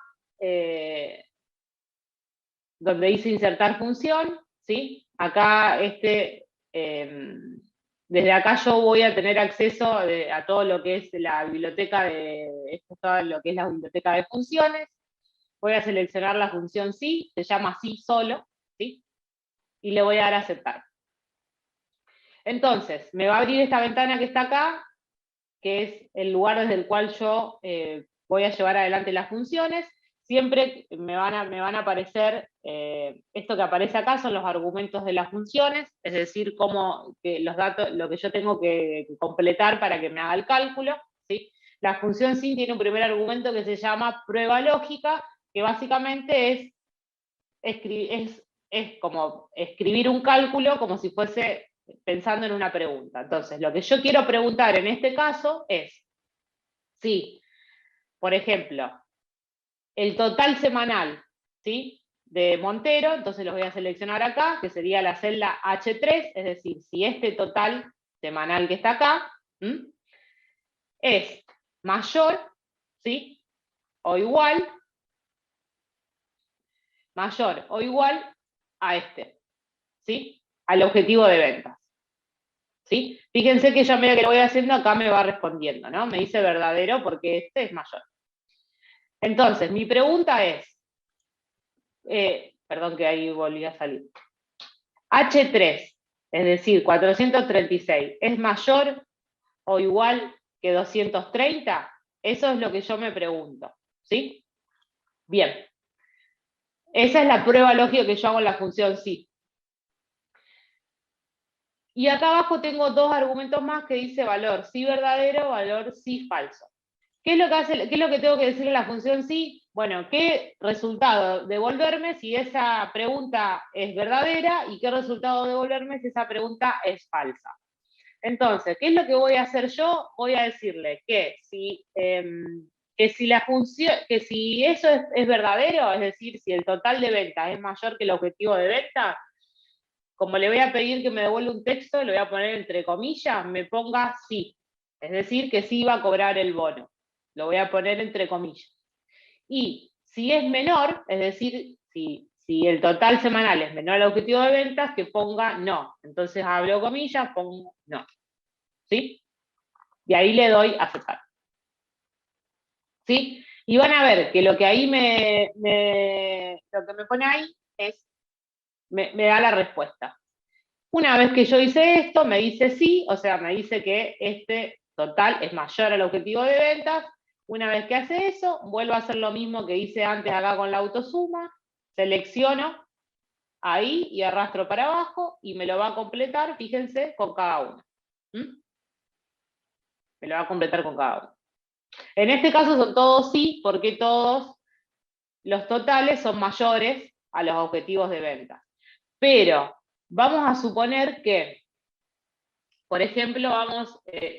donde dice insertar función, ¿sí? Acá desde acá yo voy a tener acceso a todo lo que es la biblioteca todo lo que es la biblioteca de funciones. Voy a seleccionar la función sí, se llama sí solo, ¿sí? Y le voy a dar a aceptar. Entonces, me va a abrir esta ventana que está acá, que es el lugar desde el cual yo voy a llevar adelante las funciones. Siempre me van a aparecer, esto que aparece acá son los argumentos de las funciones, es decir, los datos, lo que yo tengo que completar para que me haga el cálculo, ¿sí? La función sin tiene un primer argumento que se llama prueba lógica, que básicamente es como escribir un cálculo como si fuese pensando en una pregunta. Entonces, lo que yo quiero preguntar en este caso es si, por ejemplo, el total semanal, ¿sí?, de Montero, entonces los voy a seleccionar acá, que sería la celda H3, es decir, si este total semanal que está acá es mayor, ¿sí?, mayor o igual a este, ¿sí?, al objetivo de ventas. ¿Sí? Fíjense que yo a medida que lo voy haciendo acá me va respondiendo, ¿no? Me dice verdadero porque este es mayor. Entonces, mi pregunta es, perdón que ahí volví a salir. H3, es decir, 436, ¿es mayor o igual que 230? Eso es lo que yo me pregunto, ¿sí? Bien. Esa es la prueba lógica que yo hago en la función sí. Y acá abajo tengo 2 argumentos más que dice valor sí verdadero, valor sí falso. ¿Qué es lo que hace, qué es lo que tengo que decirle a la función sí? Bueno, ¿qué resultado devolverme si esa pregunta es verdadera y qué resultado devolverme si esa pregunta es falsa? Entonces, ¿qué es lo que voy a hacer yo? Voy a decirle que si la función, que si eso es verdadero, es decir, si el total de ventas es mayor que el objetivo de venta, como le voy a pedir que me devuelva un texto, le voy a poner entre comillas, me ponga sí. Es decir, que sí va a cobrar el bono. Lo voy a poner entre comillas. Y si es menor, es decir, si el total semanal es menor al objetivo de ventas, que ponga no. Entonces abro comillas, pongo no. ¿Sí? Y ahí le doy aceptar. ¿Sí? Y van a ver que lo que ahí lo que me pone ahí es, me da la respuesta. Una vez que yo hice esto, me dice sí, o sea, me dice que este total es mayor al objetivo de ventas. Una vez que hace eso, vuelvo a hacer lo mismo que hice antes acá con la autosuma, selecciono ahí y arrastro para abajo y me lo va a completar, fíjense, con cada uno. ¿Mm? Me lo va a completar con cada uno. En este caso son todos sí, porque todos los totales son mayores a los objetivos de venta. Pero vamos a suponer que, por ejemplo,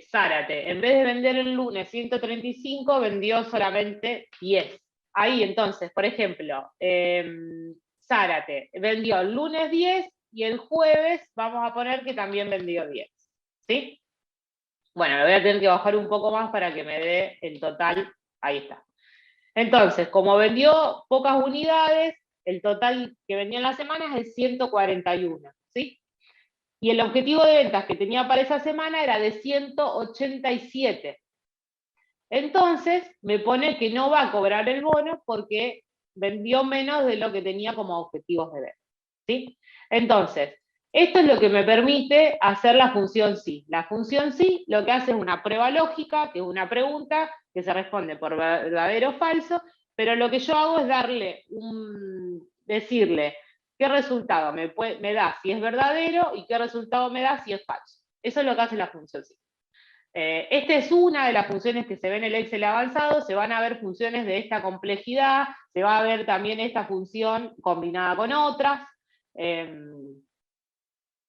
Zárate, en vez de vender el lunes 135, vendió solamente 10. Ahí entonces, por ejemplo, Zárate vendió el lunes 10 y el jueves vamos a poner que también vendió 10. ¿Sí? Bueno, lo voy a tener que bajar un poco más para que me dé el total. Ahí está. Entonces, como vendió pocas unidades, el total que vendió en la semana es de 141, ¿sí? Y el objetivo de ventas que tenía para esa semana era de 187. Entonces, me pone que no va a cobrar el bono porque vendió menos de lo que tenía como objetivos de venta, ¿sí? Entonces, esto es lo que me permite hacer la función sí. La función sí lo que hace es una prueba lógica, que es una pregunta que se responde por verdadero o falso, pero lo que yo hago es decirle qué resultado me da si es verdadero y qué resultado me da si es falso. Eso es lo que hace la función sí. Esta es una de las funciones que se ve en el Excel avanzado, se van a ver funciones de esta complejidad, se va a ver también esta función combinada con otras. Eh,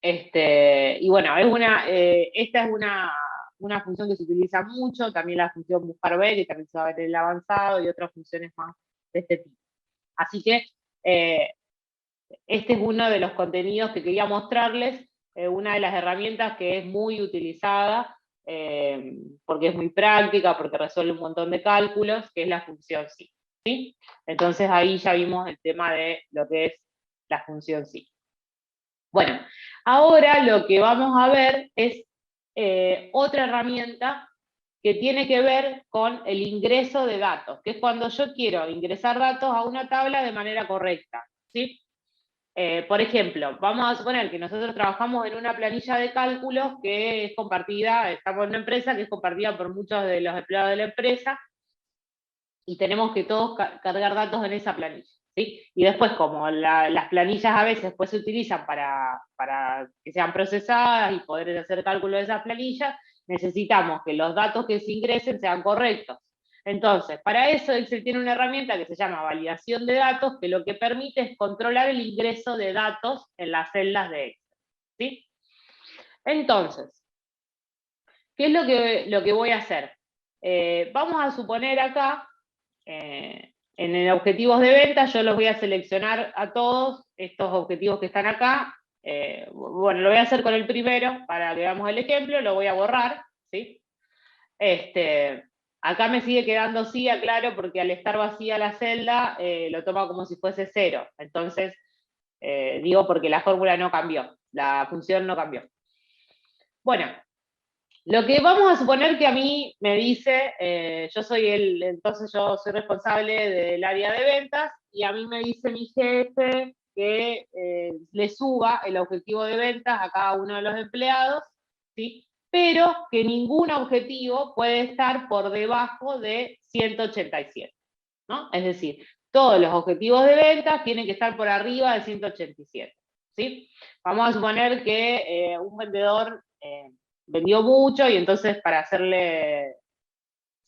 y bueno, esta es una función que se utiliza mucho, también la función buscar ver, que también se va a ver en el avanzado, y otras funciones más de este tipo. Así que eh, este es uno de los contenidos que quería mostrarles, una de las herramientas que es muy utilizada, porque es muy práctica, porque resuelve un montón de cálculos, que es la función sí. ¿Sí? Entonces ahí ya vimos el tema de lo que es la función sí. Bueno, ahora lo que vamos a ver es otra herramienta que tiene que ver con el ingreso de datos, que es cuando yo quiero ingresar datos a una tabla de manera correcta. ¿Sí? Por ejemplo, vamos a suponer que nosotros trabajamos en una planilla de cálculos que es compartida, estamos en una empresa que es compartida por muchos de los empleados de la empresa y tenemos que todos cargar datos en esa planilla. ¿Sí? Y después, como las planillas a veces pues, se utilizan para que sean procesadas y poder hacer cálculo de esas planillas, necesitamos que los datos que se ingresen sean correctos. Entonces, para eso Excel tiene una herramienta que se llama validación de datos, que lo que permite es controlar el ingreso de datos en las celdas de Excel. ¿Sí? Entonces, ¿qué es lo que voy a hacer? Vamos a suponer acá, en el objetivos de venta, yo los voy a seleccionar a todos estos objetivos que están acá. Bueno, lo voy a hacer con el primero para que veamos el ejemplo, lo voy a borrar, ¿sí? Acá me sigue quedando sí, aclaro, porque al estar vacía la celda, lo toma como si fuese cero. Entonces, digo porque la fórmula no cambió, la función no cambió. Bueno, lo que vamos a suponer que a mí me dice, entonces yo soy responsable del área de ventas, y a mí me dice mi jefe que le suba el objetivo de ventas a cada uno de los empleados, ¿sí? Pero que ningún objetivo puede estar por debajo de 187, ¿no? Es decir, todos los objetivos de ventas tienen que estar por arriba de 187, ¿sí? Vamos a suponer que un vendedor vendió mucho y entonces para hacerle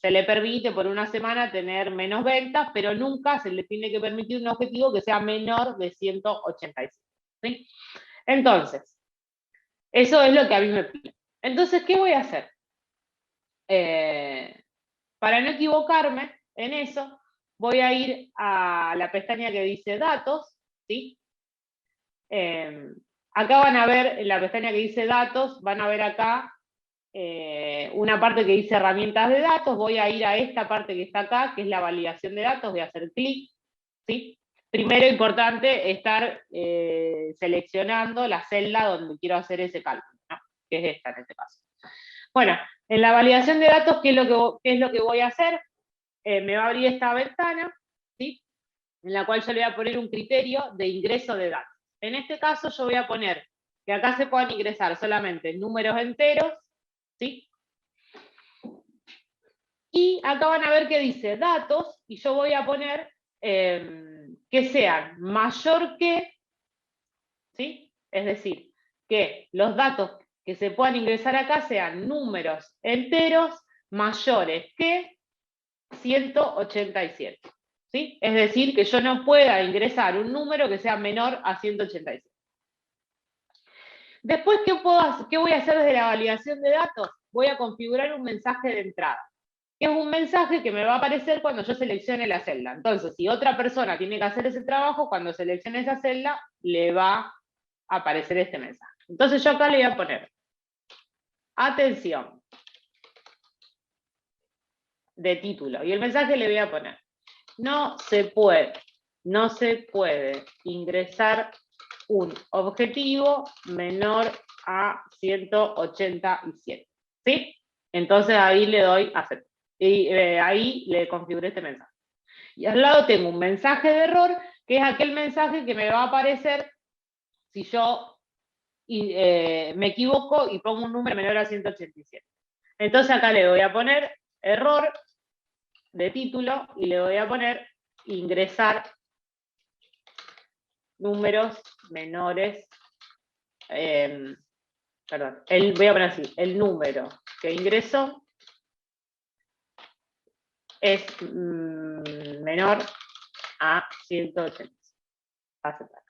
se le permite por una semana tener menos ventas, pero nunca se le tiene que permitir un objetivo que sea menor de 187. ¿Sí? Entonces, eso es lo que a mí me pide. Entonces, ¿qué voy a hacer? Para no equivocarme en eso, voy a ir a la pestaña que dice datos, ¿sí? Acá van a ver, en la pestaña que dice datos, van a ver acá una parte que dice herramientas de datos. Voy a ir a esta parte que está acá, que es la validación de datos, voy a hacer clic, ¿sí? Primero, importante estar seleccionando la celda donde quiero hacer ese cálculo, ¿no? Que es esta en este caso. Bueno, en la validación de datos, ¿qué es lo que voy a hacer? Me va a abrir esta ventana, ¿sí? En la cual yo le voy a poner un criterio de ingreso de datos. En este caso yo voy a poner que acá se puedan ingresar solamente números enteros, ¿sí? Y acá van a ver que dice datos, y yo voy a poner que sean mayor que, ¿sí? Es decir, que los datos que se puedan ingresar acá sean números enteros mayores que 187. ¿Sí? Es decir, que yo no pueda ingresar un número que sea menor a 187. Después, ¿qué voy a hacer desde la validación de datos? Voy a configurar un mensaje de entrada, que es un mensaje que me va a aparecer cuando yo seleccione la celda. Entonces, si otra persona tiene que hacer ese trabajo, cuando seleccione esa celda, le va a aparecer este mensaje. Entonces yo acá le voy a poner, atención, de título, y el mensaje le voy a poner, no se puede ingresar un objetivo menor a 187. ¿Sí? Entonces ahí le doy aceptar. Y ahí le configuré este mensaje. Y al lado tengo un mensaje de error, que es aquel mensaje que me va a aparecer si yo me equivoco y pongo un número menor a 187. Entonces acá le voy a poner error de título y le voy a poner ingresar números menores, perdón, voy a poner así, el número que ingresó es menor a 180. Aceptar.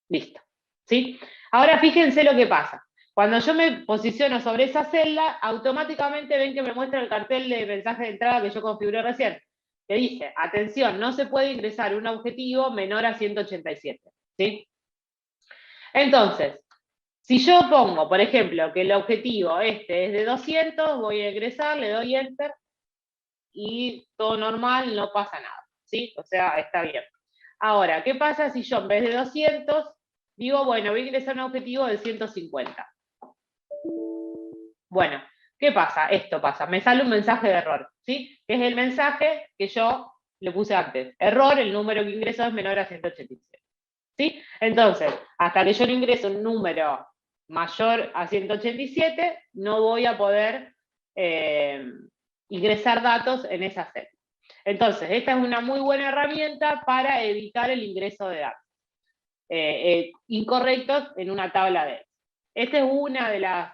Listo. ¿Sí? Ahora fíjense lo que pasa. Cuando yo me posiciono sobre esa celda, automáticamente ven que me muestra el cartel de mensaje de entrada que yo configuré recién, que dice, atención, no se puede ingresar un objetivo menor a 187. ¿Sí? Entonces, si yo pongo, por ejemplo, que el objetivo este es de 200, voy a ingresar, le doy Enter, y todo normal, no pasa nada, ¿sí? O sea, está bien. Ahora, ¿qué pasa si yo en vez de 200 digo, bueno, voy a ingresar un objetivo de 150? Bueno, ¿qué pasa? Esto pasa, me sale un mensaje de error, ¿sí? Que es el mensaje que yo le puse antes. Error, el número que ingreso es menor a 187. ¿Sí? Entonces, hasta que yo no ingrese un número mayor a 187, no voy a poder ingresar datos en esa celda. Entonces, esta es una muy buena herramienta para evitar el ingreso de datos incorrectos en una tabla de Excel. Este es uno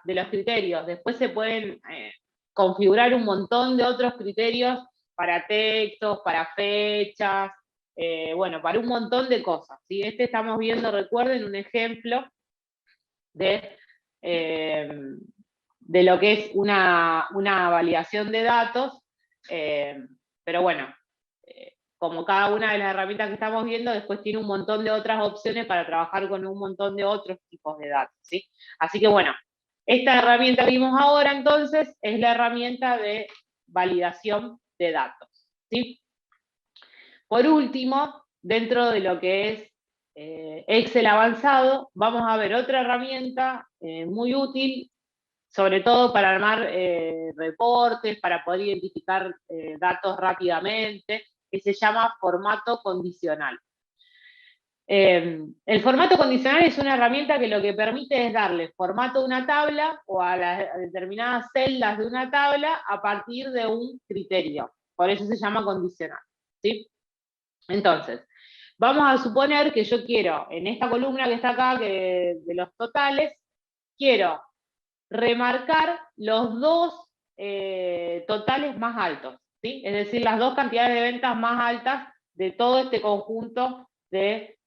de los criterios. Después se pueden configurar un montón de otros criterios para textos, para fechas, bueno, para un montón de cosas. ¿Sí? Este estamos viendo, recuerden, un ejemplo de lo que es una validación de datos, pero bueno, como cada una de las herramientas que estamos viendo, después tiene un montón de otras opciones para trabajar con un montón de otros tipos de datos, ¿sí? Así que bueno, esta herramienta que vimos ahora entonces es la herramienta de validación de datos, ¿sí? Por último, dentro de lo que es Excel avanzado, vamos a ver otra herramienta muy útil, sobre todo para armar reportes, para poder identificar datos rápidamente, que se llama formato condicional. El formato condicional es una herramienta que lo que permite es darle formato a una tabla o a las determinadas celdas de una tabla a partir de un criterio. Por eso se llama condicional, ¿sí? Entonces, vamos a suponer que yo quiero, en esta columna que está acá, de los totales, quiero remarcar los dos totales más altos. ¿sí? Es decir, las dos cantidades de ventas más altas de todo este conjunto de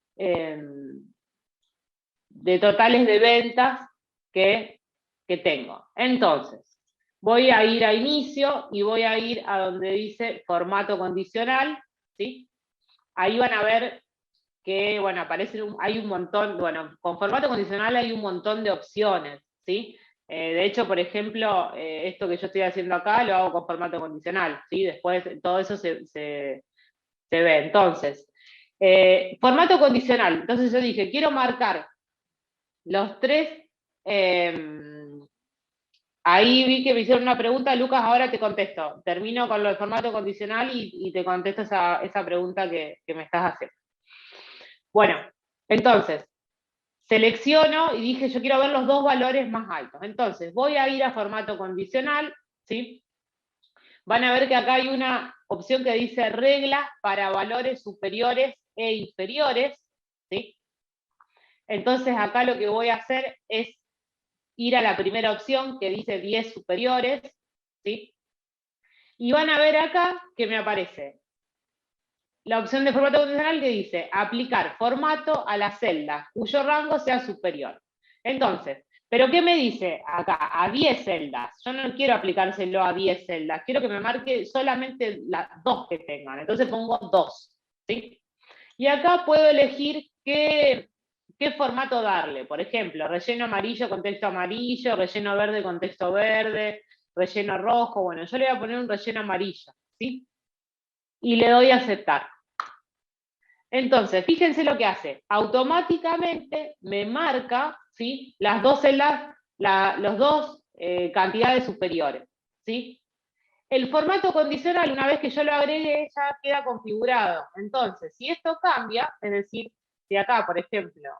totales de ventas que tengo. Entonces, voy a ir a inicio y voy a ir a donde dice formato condicional, ¿sí? Ahí van a ver que, bueno, hay un montón, bueno, con formato condicional hay un montón de opciones, ¿sí? De hecho, por ejemplo, esto que yo estoy haciendo acá lo hago con formato condicional, ¿sí? Después todo eso se ve. Entonces, formato condicional. Entonces yo dije, quiero marcar los tres. Ahí vi que me hicieron una pregunta, Lucas, ahora te contesto. Termino con lo del formato condicional y te contesto esa pregunta que me estás haciendo. Bueno, entonces, selecciono y dije, yo quiero ver los dos valores más altos. Entonces, voy a ir a formato condicional, ¿sí? Van a ver que acá hay una opción que dice reglas para valores superiores e inferiores, ¿sí? Entonces, acá lo que voy a hacer es ir a la primera opción que dice 10 superiores, ¿sí? Y van a ver acá que me aparece la opción de formato condicional que dice aplicar formato a las celdas cuyo rango sea superior. Entonces, ¿pero qué me dice acá? A 10 celdas. Yo no quiero aplicárselo a 10 celdas, quiero que me marque solamente las dos que tengan. Entonces pongo 2, ¿sí? Y acá puedo elegir qué formato darle. Por ejemplo, relleno amarillo con texto amarillo, relleno verde con texto verde, relleno rojo. Bueno, yo le voy a poner un relleno amarillo, ¿sí? Y le doy a aceptar. Entonces, fíjense lo que hace. Automáticamente me marca, ¿sí?, las dos celdas, los dos cantidades superiores, ¿sí? El formato condicional, una vez que yo lo agregué, ya queda configurado. Entonces, si esto cambia, es decir, si acá, por ejemplo,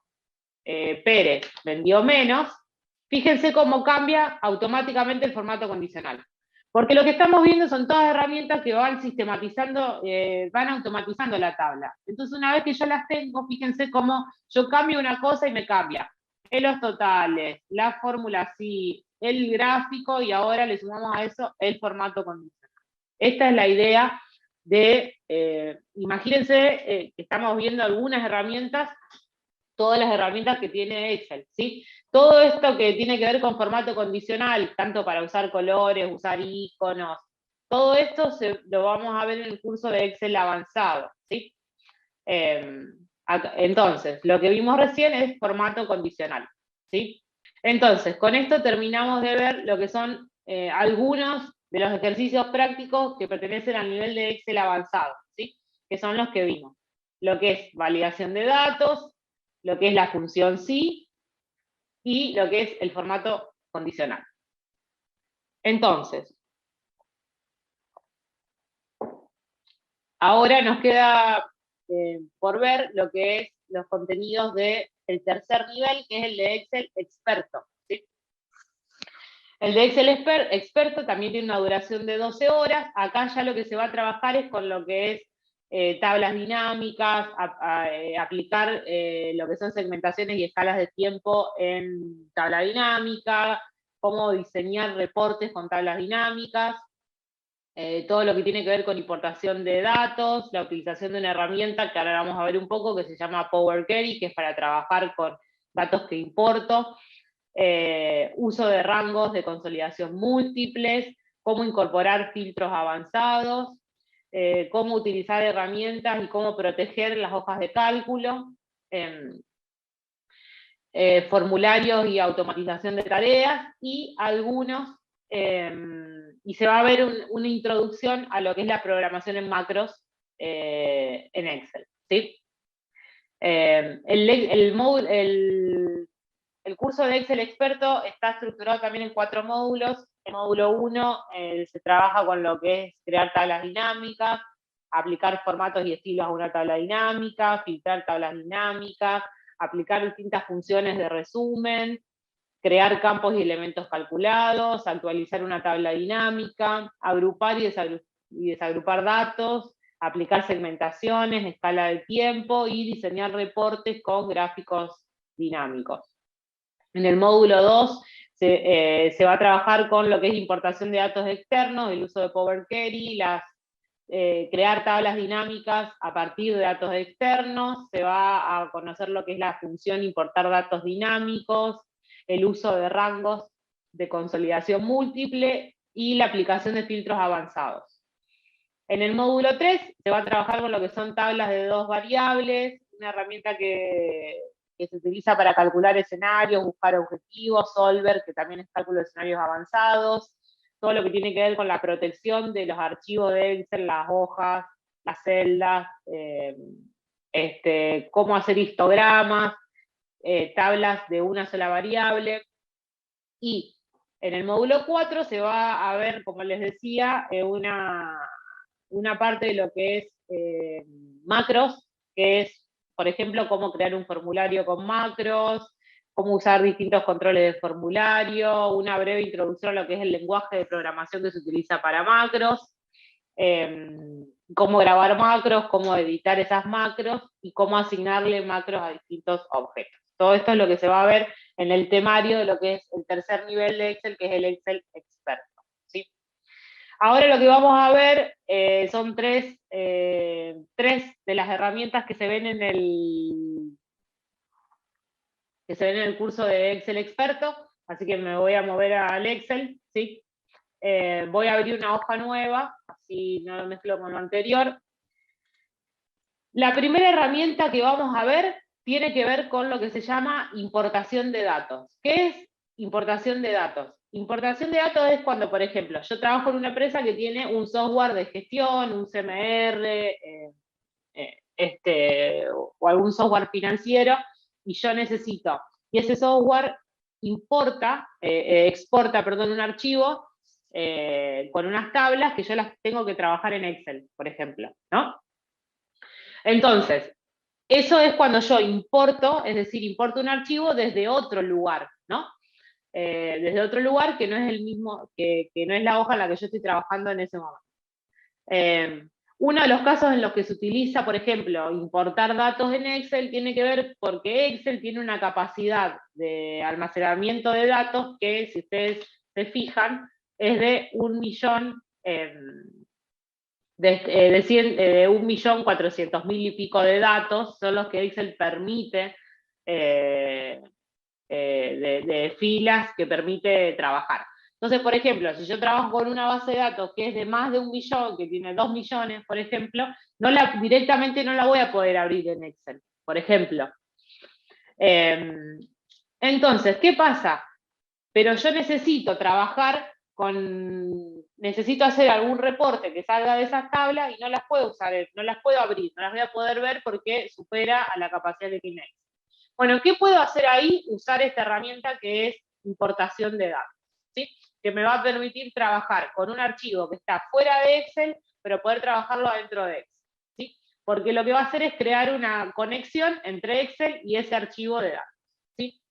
Pérez vendió menos, fíjense cómo cambia automáticamente el formato condicional. Porque lo que estamos viendo son todas herramientas que van sistematizando, van automatizando la tabla. Entonces, una vez que yo las tengo, fíjense cómo yo cambio una cosa y me cambia. En los totales, la fórmula así, el gráfico, y ahora le sumamos a eso el formato condicional. Esta es la idea de, imagínense que estamos viendo algunas herramientas, todas las herramientas que tiene Excel, ¿sí? Todo esto que tiene que ver con formato condicional, tanto para usar colores, usar iconos, todo esto lo vamos a ver en el curso de Excel avanzado, ¿sí? Entonces, lo que vimos recién es formato condicional, ¿sí? Entonces, con esto terminamos de ver lo que son algunos de los ejercicios prácticos que pertenecen al nivel de Excel avanzado, ¿sí? Que son los que vimos. Lo que es validación de datos, lo que es la función sí y lo que es el formato condicional. Entonces, ahora nos queda por ver lo que es los contenidos del tercer nivel, que es el de Excel experto, ¿sí? El de Excel experto también tiene una duración de 12 horas. Acá ya lo que se va a trabajar es con lo que es tablas dinámicas, aplicar lo que son segmentaciones y escalas de tiempo en tabla dinámica, cómo diseñar reportes con tablas dinámicas, todo lo que tiene que ver con importación de datos, la utilización de una herramienta que ahora vamos a ver un poco, que se llama Power Query, que es para trabajar con datos que importo, uso de rangos de consolidación múltiples, cómo incorporar filtros avanzados, cómo utilizar herramientas y cómo proteger las hojas de cálculo, formularios y automatización de tareas, y algunos, y se va a ver una introducción a lo que es la programación en macros en Excel, ¿sí? El curso de Excel experto está estructurado también en 4 módulos. En el módulo 1 se trabaja con lo que es crear tablas dinámicas, aplicar formatos y estilos a una tabla dinámica, filtrar tablas dinámicas, aplicar distintas funciones de resumen, crear campos y elementos calculados, actualizar una tabla dinámica, agrupar y desagrupar datos, aplicar segmentaciones, escala de tiempo y diseñar reportes con gráficos dinámicos. En el módulo 2 se va a trabajar con lo que es importación de datos externos, el uso de Power Query, las crear tablas dinámicas a partir de datos externos, se va a conocer lo que es la función importar datos dinámicos, el uso de rangos de consolidación múltiple y la aplicación de filtros avanzados. En el módulo 3 se va a trabajar con lo que son tablas de dos variables, una herramienta que se utiliza para calcular escenarios, buscar objetivos, Solver, que también es cálculo de escenarios avanzados, todo lo que tiene que ver con la protección de los archivos de Excel, las hojas, las celdas, cómo hacer histogramas, tablas de una sola variable. Y en el módulo 4 se va a ver, como les decía, una parte de lo que es macros, que es, por ejemplo, cómo crear un formulario con macros, cómo usar distintos controles de formulario, una breve introducción a lo que es el lenguaje de programación que se utiliza para macros, cómo grabar macros, cómo editar esas macros y cómo asignarle macros a distintos objetos. Todo esto es lo que se va a ver en el temario de lo que es el tercer nivel de Excel, que es el Excel experto. ¿Sí? Ahora lo que vamos a ver son tres de las herramientas que se ven en el curso de Excel experto, así que me voy a mover al Excel, ¿sí? Voy a abrir una hoja nueva, así no lo mezclo con lo anterior. La primera herramienta que vamos a ver tiene que ver con lo que se llama importación de datos. ¿Qué es importación de datos? Importación de datos es cuando, por ejemplo, yo trabajo en una empresa que tiene un software de gestión, un CMR, o algún software financiero, y yo necesito, y ese software exporta, un archivo con unas tablas que yo las tengo que trabajar en Excel, por ejemplo, ¿no? Entonces, eso es cuando yo importo, es decir, importo un archivo desde otro lugar, ¿no? Desde otro lugar que no es el mismo, que no es la hoja en la que yo estoy trabajando en ese momento. Uno de los casos en los que se utiliza, por ejemplo, importar datos en Excel tiene que ver porque Excel tiene una capacidad de almacenamiento de datos que, si ustedes se fijan, es de 1.400.000 y pico de datos, son los que Excel permite, de filas que permite trabajar. Entonces, por ejemplo, si yo trabajo con una base de datos que es de más de 1 millón, que tiene 2 millones, por ejemplo, directamente no la voy a poder abrir en Excel, por ejemplo. Entonces, ¿qué pasa? Pero yo necesito trabajar necesito hacer algún reporte que salga de esas tablas y no las puedo usar, no las puedo abrir, no las voy a poder ver porque supera a la capacidad que tiene Excel. Bueno, ¿qué puedo hacer ahí? Usar esta herramienta que es importación de datos, ¿sí? Que me va a permitir trabajar con un archivo que está fuera de Excel, pero poder trabajarlo adentro de Excel, ¿sí? Porque lo que va a hacer es crear una conexión entre Excel y ese archivo de datos, ¿sí?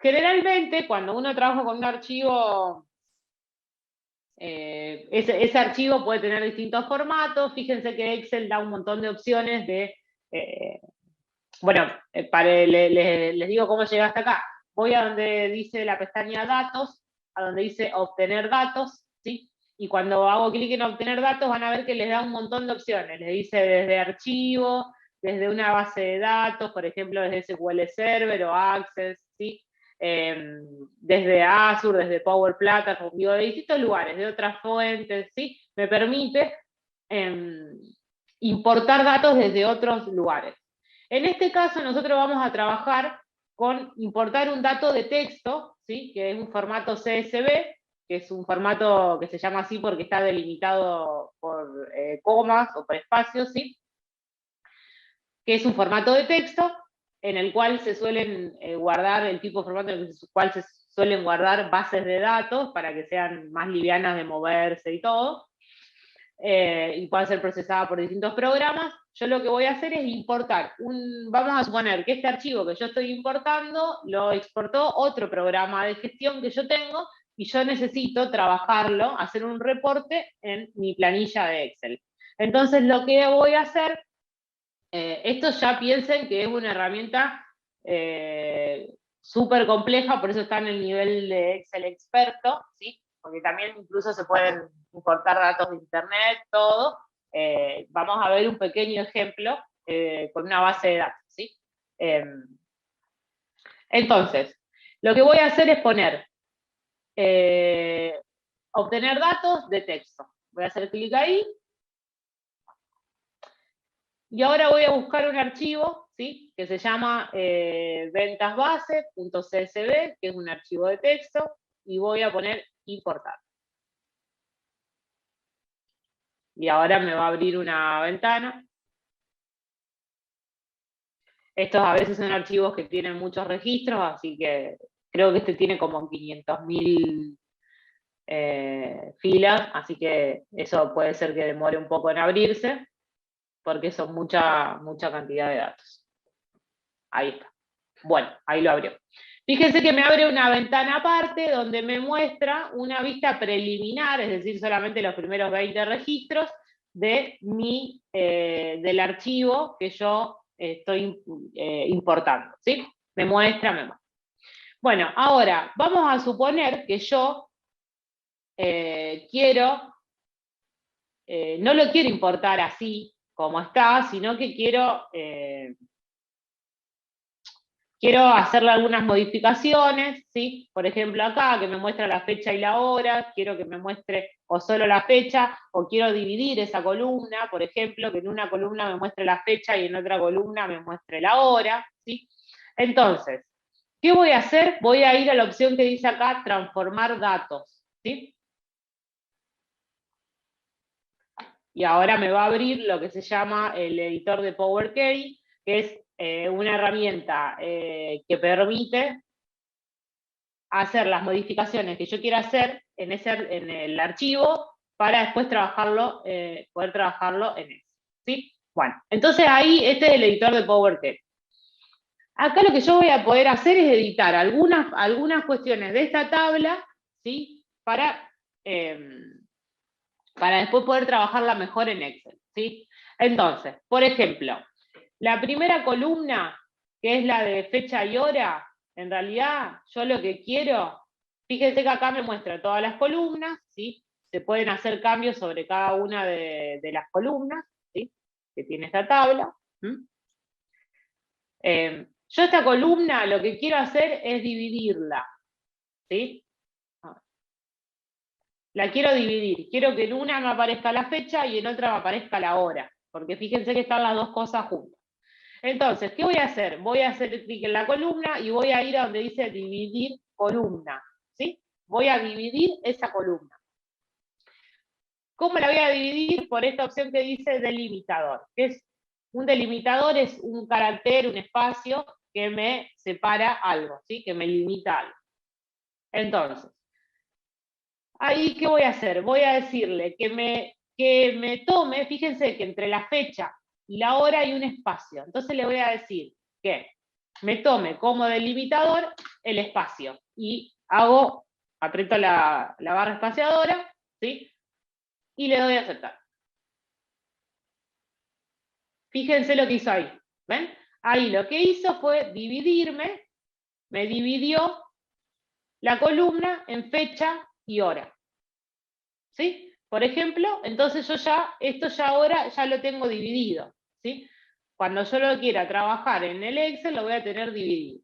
Generalmente, cuando uno trabaja con un archivo, ese archivo puede tener distintos formatos. Fíjense que Excel da un montón de opciones de... bueno, les digo cómo llegué hasta acá. Voy a donde dice la pestaña Datos, a donde dice Obtener datos, ¿sí? Y cuando hago clic en Obtener datos, van a ver que les da un montón de opciones. Les dice desde archivo, desde una base de datos, por ejemplo, desde SQL Server o Access, ¿sí? Desde Azure, desde Power Platform, digo, de distintos lugares, de otras fuentes, ¿sí? Me permite importar datos desde otros lugares. En este caso, nosotros vamos a trabajar con importar un dato de texto, ¿sí? Que es un formato CSV, que es un formato que se llama así porque está delimitado por comas o por espacios, ¿sí? Que es un formato de texto en el cual se suelen guardar, el tipo de formato en el cual se suelen guardar bases de datos para que sean más livianas de moverse y todo, y pueda ser procesada por distintos programas. Yo lo que voy a hacer es importar vamos a suponer que este archivo que yo estoy importando lo exportó otro programa de gestión que yo tengo, y yo necesito trabajarlo, hacer un reporte en mi planilla de Excel. Entonces lo que voy a hacer, esto ya piensen que es una herramienta súper compleja, por eso está en el nivel de Excel experto, ¿sí? Porque también incluso se pueden importar datos de internet, todo. vamos a ver un pequeño ejemplo con una base de datos, ¿sí? Entonces, lo que voy a hacer es poner, obtener datos de texto. Voy a hacer clic ahí. Y ahora voy a buscar un archivo, ¿sí? Que se llama ventasbase.csv, que es un archivo de texto, y voy a poner importar. Y ahora me va a abrir una ventana. Estos a veces son archivos que tienen muchos registros, así que creo que este tiene como 500.000 filas, así que eso puede ser que demore un poco en abrirse, porque son mucha cantidad de datos. Ahí está. Bueno, ahí lo abrió. Fíjense que me abre una ventana aparte donde me muestra una vista preliminar, es decir, solamente los primeros 20 registros de del archivo que yo estoy importando, ¿sí? Me muestra. Bueno, ahora vamos a suponer que yo no lo quiero importar así como está, sino que quiero hacerle algunas modificaciones, ¿sí? Por ejemplo, acá, que me muestra la fecha y la hora, quiero que me muestre o solo la fecha, o quiero dividir esa columna, por ejemplo, que en una columna me muestre la fecha y en otra columna me muestre la hora, ¿sí? Entonces, ¿qué voy a hacer? Voy a ir a la opción que dice acá, transformar datos, ¿sí? Y ahora me va a abrir lo que se llama el editor de Power Query, que es una herramienta que permite hacer las modificaciones que yo quiera hacer en el archivo para después poder trabajarlo en eso, ¿sí? Bueno, entonces ahí este es el editor de Power Query. Acá lo que yo voy a poder hacer es editar algunas cuestiones de esta tabla, ¿sí? Para después poder trabajarla mejor en Excel, ¿sí? Entonces, por ejemplo, la primera columna, que es la de fecha y hora, en realidad yo lo que quiero, fíjense que acá me muestra todas las columnas, ¿sí? Se pueden hacer cambios sobre cada una de las columnas, ¿sí? Que tiene esta tabla. Yo esta columna lo que quiero hacer es dividirla, ¿sí? La quiero dividir. Quiero que en una me aparezca la fecha y en otra me aparezca la hora, porque fíjense que están las dos cosas juntas. Entonces, ¿qué voy a hacer? Voy a hacer clic en la columna y voy a ir a donde dice dividir columna, ¿sí? Voy a dividir esa columna. ¿Cómo la voy a dividir? Por esta opción que dice delimitador. Un delimitador es un carácter, un espacio que me separa algo, ¿sí? Que me limita algo. Entonces, ahí, ¿qué voy a hacer? Voy a decirle que me tome, fíjense que entre la fecha y la hora hay un espacio. Entonces le voy a decir que me tome como delimitador el espacio. Y aprieto la barra espaciadora, ¿sí? Y le doy a aceptar. Fíjense lo que hizo ahí. ¿Ven? Ahí lo que hizo fue dividirme, me dividió la columna en fecha y hora. ¿Sí? Por ejemplo, entonces esto ya ahora ya lo tengo dividido, ¿sí? Cuando yo lo quiera trabajar en el Excel, lo voy a tener dividido.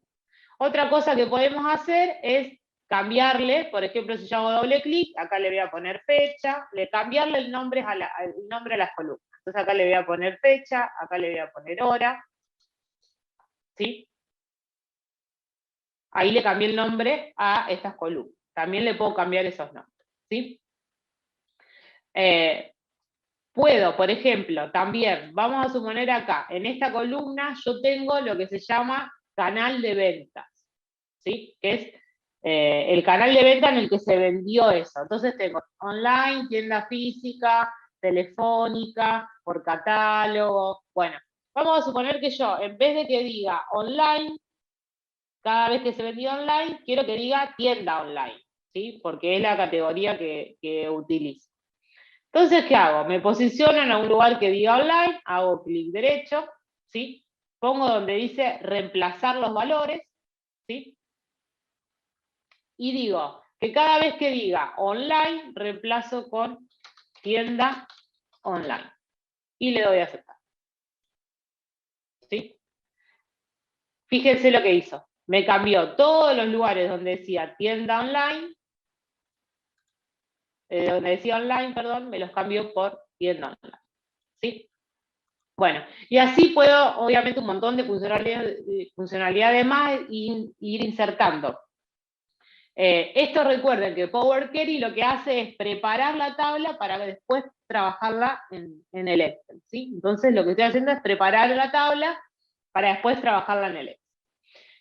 Otra cosa que podemos hacer es cambiarle, por ejemplo, si yo hago doble clic, acá le voy a poner fecha, cambiarle el nombre a las columnas. Entonces acá le voy a poner fecha, acá le voy a poner hora, ¿sí? Ahí le cambié el nombre a estas columnas. También le puedo cambiar esos nombres, ¿sí? Puedo, por ejemplo, también, vamos a suponer acá, en esta columna yo tengo lo que se llama canal de ventas, ¿sí? Que es el canal de venta en el que se vendió eso. Entonces tengo online, tienda física, telefónica, por catálogo. Bueno, vamos a suponer que yo, en vez de que diga online, cada vez que se vendió online, quiero que diga tienda online, ¿sí? Porque es la categoría que utilizo. Entonces, ¿qué hago? Me posiciono en un lugar que diga online, hago clic derecho, ¿sí? Pongo donde dice reemplazar los valores, ¿sí? Y digo que cada vez que diga online, reemplazo con tienda online. y le doy a aceptar. ¿Sí? Fíjense lo que hizo. Me cambió todos los lugares donde decía tienda online, donde decía online, perdón, me los cambió por tienda online. ¿Sí? Bueno, y así puedo, obviamente, un montón de funcionalidades más y ir insertando. Esto recuerden que Power Query lo que hace es preparar la tabla para después trabajarla en el Excel, ¿sí? Entonces lo que estoy haciendo es preparar la tabla para después trabajarla en el Excel.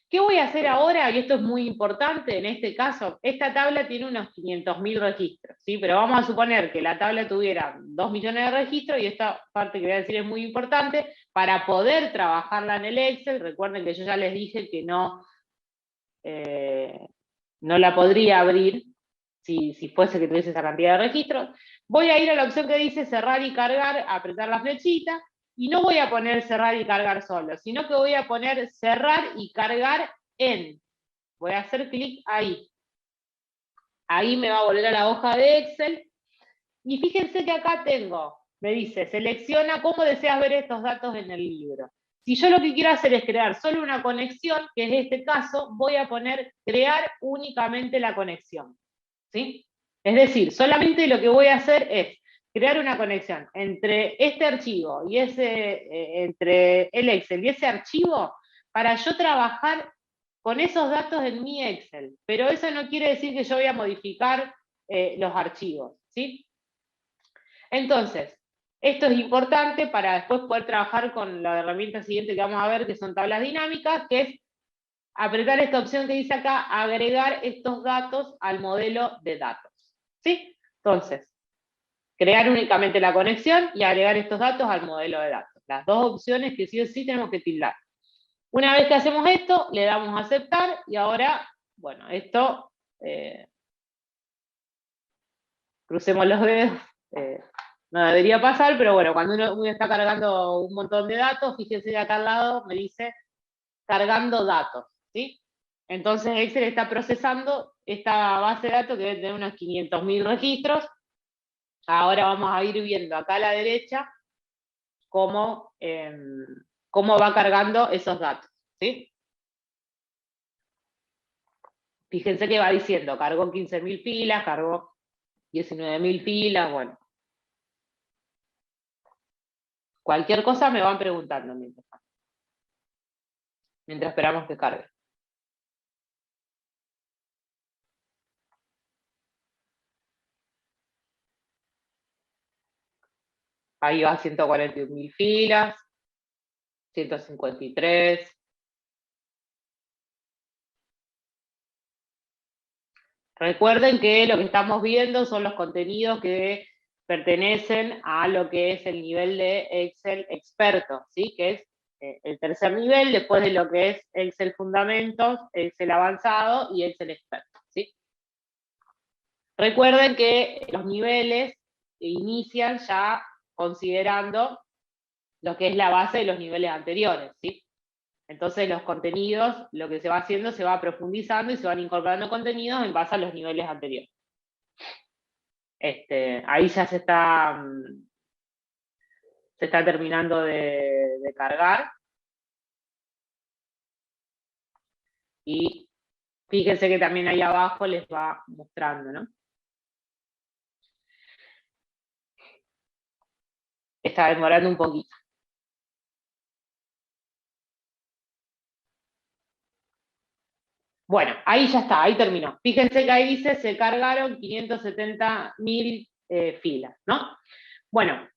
¿Qué voy a hacer ahora? Y esto es muy importante en este caso. Esta tabla tiene unos 500.000 registros, ¿sí? Pero vamos a suponer que la tabla tuviera 2 millones de registros, y esta parte que voy a decir es muy importante. Para poder trabajarla en el Excel, recuerden que yo ya les dije que no la podría abrir si fuese que tuviese esa cantidad de registros. Voy a ir a la opción que dice cerrar y cargar, apretar la flechita, y no voy a poner cerrar y cargar solo, sino que voy a poner cerrar y cargar en. Voy a hacer clic ahí. Ahí me va a volver a la hoja de Excel. Y fíjense que acá tengo, me dice, selecciona cómo deseas ver estos datos en el libro. Si yo lo que quiero hacer es crear solo una conexión, que es este caso, voy a poner crear únicamente la conexión. ¿Sí? Es decir, solamente lo que voy a hacer es crear una conexión entre este archivo y entre el Excel y ese archivo, para yo trabajar con esos datos en mi Excel. Pero eso no quiere decir que yo voy a modificar los archivos, ¿sí? Entonces, esto es importante para después poder trabajar con la herramienta siguiente que vamos a ver, que son tablas dinámicas, que es apretar esta opción que dice acá, agregar estos datos al modelo de datos. ¿Sí? Entonces, crear únicamente la conexión y agregar estos datos al modelo de datos. Las dos opciones que sí o sí tenemos que tildar. Una vez que hacemos esto, le damos a aceptar, y ahora, bueno, esto, crucemos los dedos, no debería pasar, pero bueno, cuando uno está cargando un montón de datos, fíjense que acá al lado me dice cargando datos, ¿sí? Entonces Excel está procesando esta base de datos que debe tener unos 500.000 registros. Ahora vamos a ir viendo acá a la derecha cómo va cargando esos datos, ¿sí? Fíjense que va diciendo, cargó 15.000 filas, cargó 19.000 filas, bueno. Cualquier cosa me van preguntando mientras esperamos que cargue. Ahí va 141.000 filas, 153. Recuerden que lo que estamos viendo son los contenidos que pertenecen a lo que es el nivel de Excel experto, ¿sí? Que es el tercer nivel, después de lo que es Excel fundamentos, Excel avanzado y Excel experto, ¿sí? Recuerden que los niveles inician ya considerando lo que es la base de los niveles anteriores, ¿sí? Entonces los contenidos, lo que se va haciendo, se va profundizando y se van incorporando contenidos en base a los niveles anteriores. Ahí ya se está terminando de cargar. Y fíjense que también ahí abajo les va mostrando, ¿no? Está demorando un poquito. Bueno, ahí ya está, ahí terminó. Fíjense que ahí dice, se cargaron 570.000 filas, ¿no? Bueno,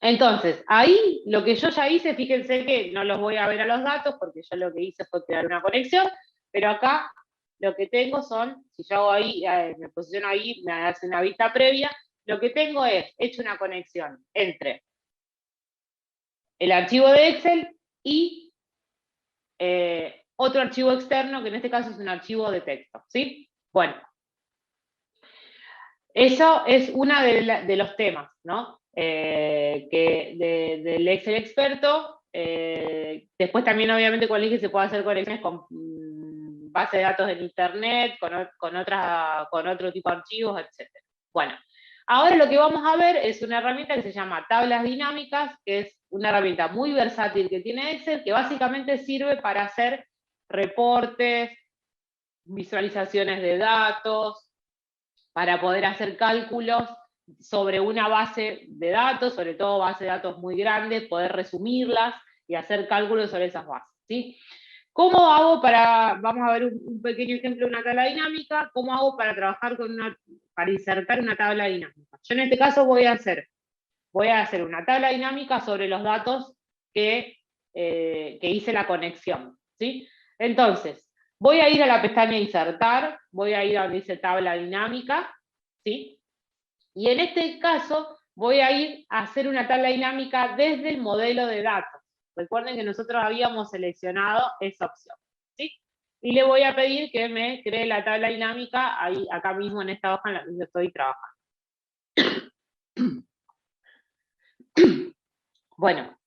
entonces, ahí lo que yo ya hice, fíjense que no los voy a ver a los datos, porque yo lo que hice fue crear una conexión, pero acá lo que tengo son, si yo hago ahí, me posiciono ahí, me hace una vista previa, lo que tengo es, hecho una conexión entre el archivo de Excel y otro archivo externo, que en este caso es un archivo de texto, ¿sí? Bueno, eso es uno de los temas, ¿no? Del Excel experto. Después también, obviamente, con el dije, se puede hacer conexiones con base de datos en internet, con otro tipo de archivos, etc. Bueno, Ahora lo que vamos a ver es una herramienta que se llama tablas dinámicas, que es una herramienta muy versátil que tiene Excel, que básicamente sirve para hacer reportes, visualizaciones de datos, para poder hacer cálculos sobre una base de datos, sobre todo base de datos muy grandes, poder resumirlas y hacer cálculos sobre esas bases, ¿sí? ¿Cómo hago para, vamos a ver un pequeño ejemplo de una tabla dinámica, cómo hago para trabajar con para insertar una tabla dinámica? Yo en este caso voy a hacer una tabla dinámica sobre los datos que hice la conexión, ¿sí? Entonces, voy a ir a la pestaña Insertar, voy a ir a donde dice Tabla Dinámica, ¿sí? Y en este caso voy a ir a hacer una tabla dinámica desde el modelo de datos. Recuerden que nosotros habíamos seleccionado esa opción, ¿sí? Y le voy a pedir que me cree la tabla dinámica ahí, acá mismo en esta hoja en la que yo estoy trabajando. Bueno,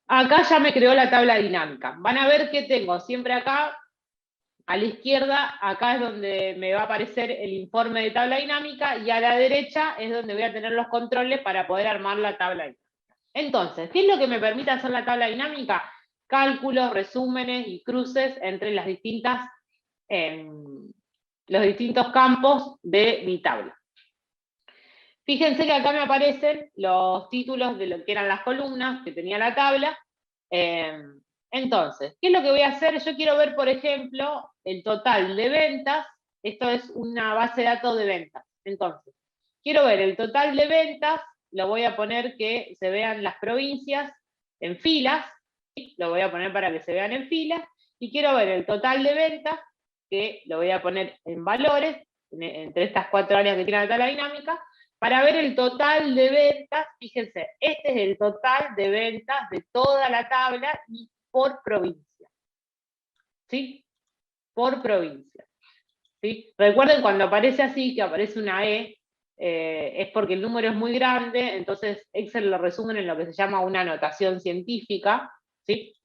acá ya me creó la tabla dinámica. Van a ver que tengo siempre acá, a la izquierda, acá es donde me va a aparecer el informe de tabla dinámica, y a la derecha es donde voy a tener los controles para poder armar la tabla dinámica. Entonces, ¿qué es lo que me permite hacer la tabla dinámica? Cálculos, resúmenes y cruces entre los distintos campos de mi tabla. Fíjense que acá me aparecen los títulos de lo que eran las columnas que tenía la tabla. Entonces, ¿qué es lo que voy a hacer? Yo quiero ver, por ejemplo, el total de ventas. Esto es una base de datos de ventas. Entonces, quiero ver el total de ventas, lo voy a poner que se vean las provincias en filas, ¿sí? Lo voy a poner para que se vean en filas, y quiero ver el total de ventas, que lo voy a poner en valores, entre estas 4 áreas que tiene la tabla dinámica, para ver el total de ventas. Fíjense, este es el total de ventas de toda la tabla y por provincia, ¿sí? Por provincia, ¿sí? Recuerden, cuando aparece así, que aparece una es porque el número es muy grande, entonces Excel lo resume en lo que se llama una notación científica, ¿sí?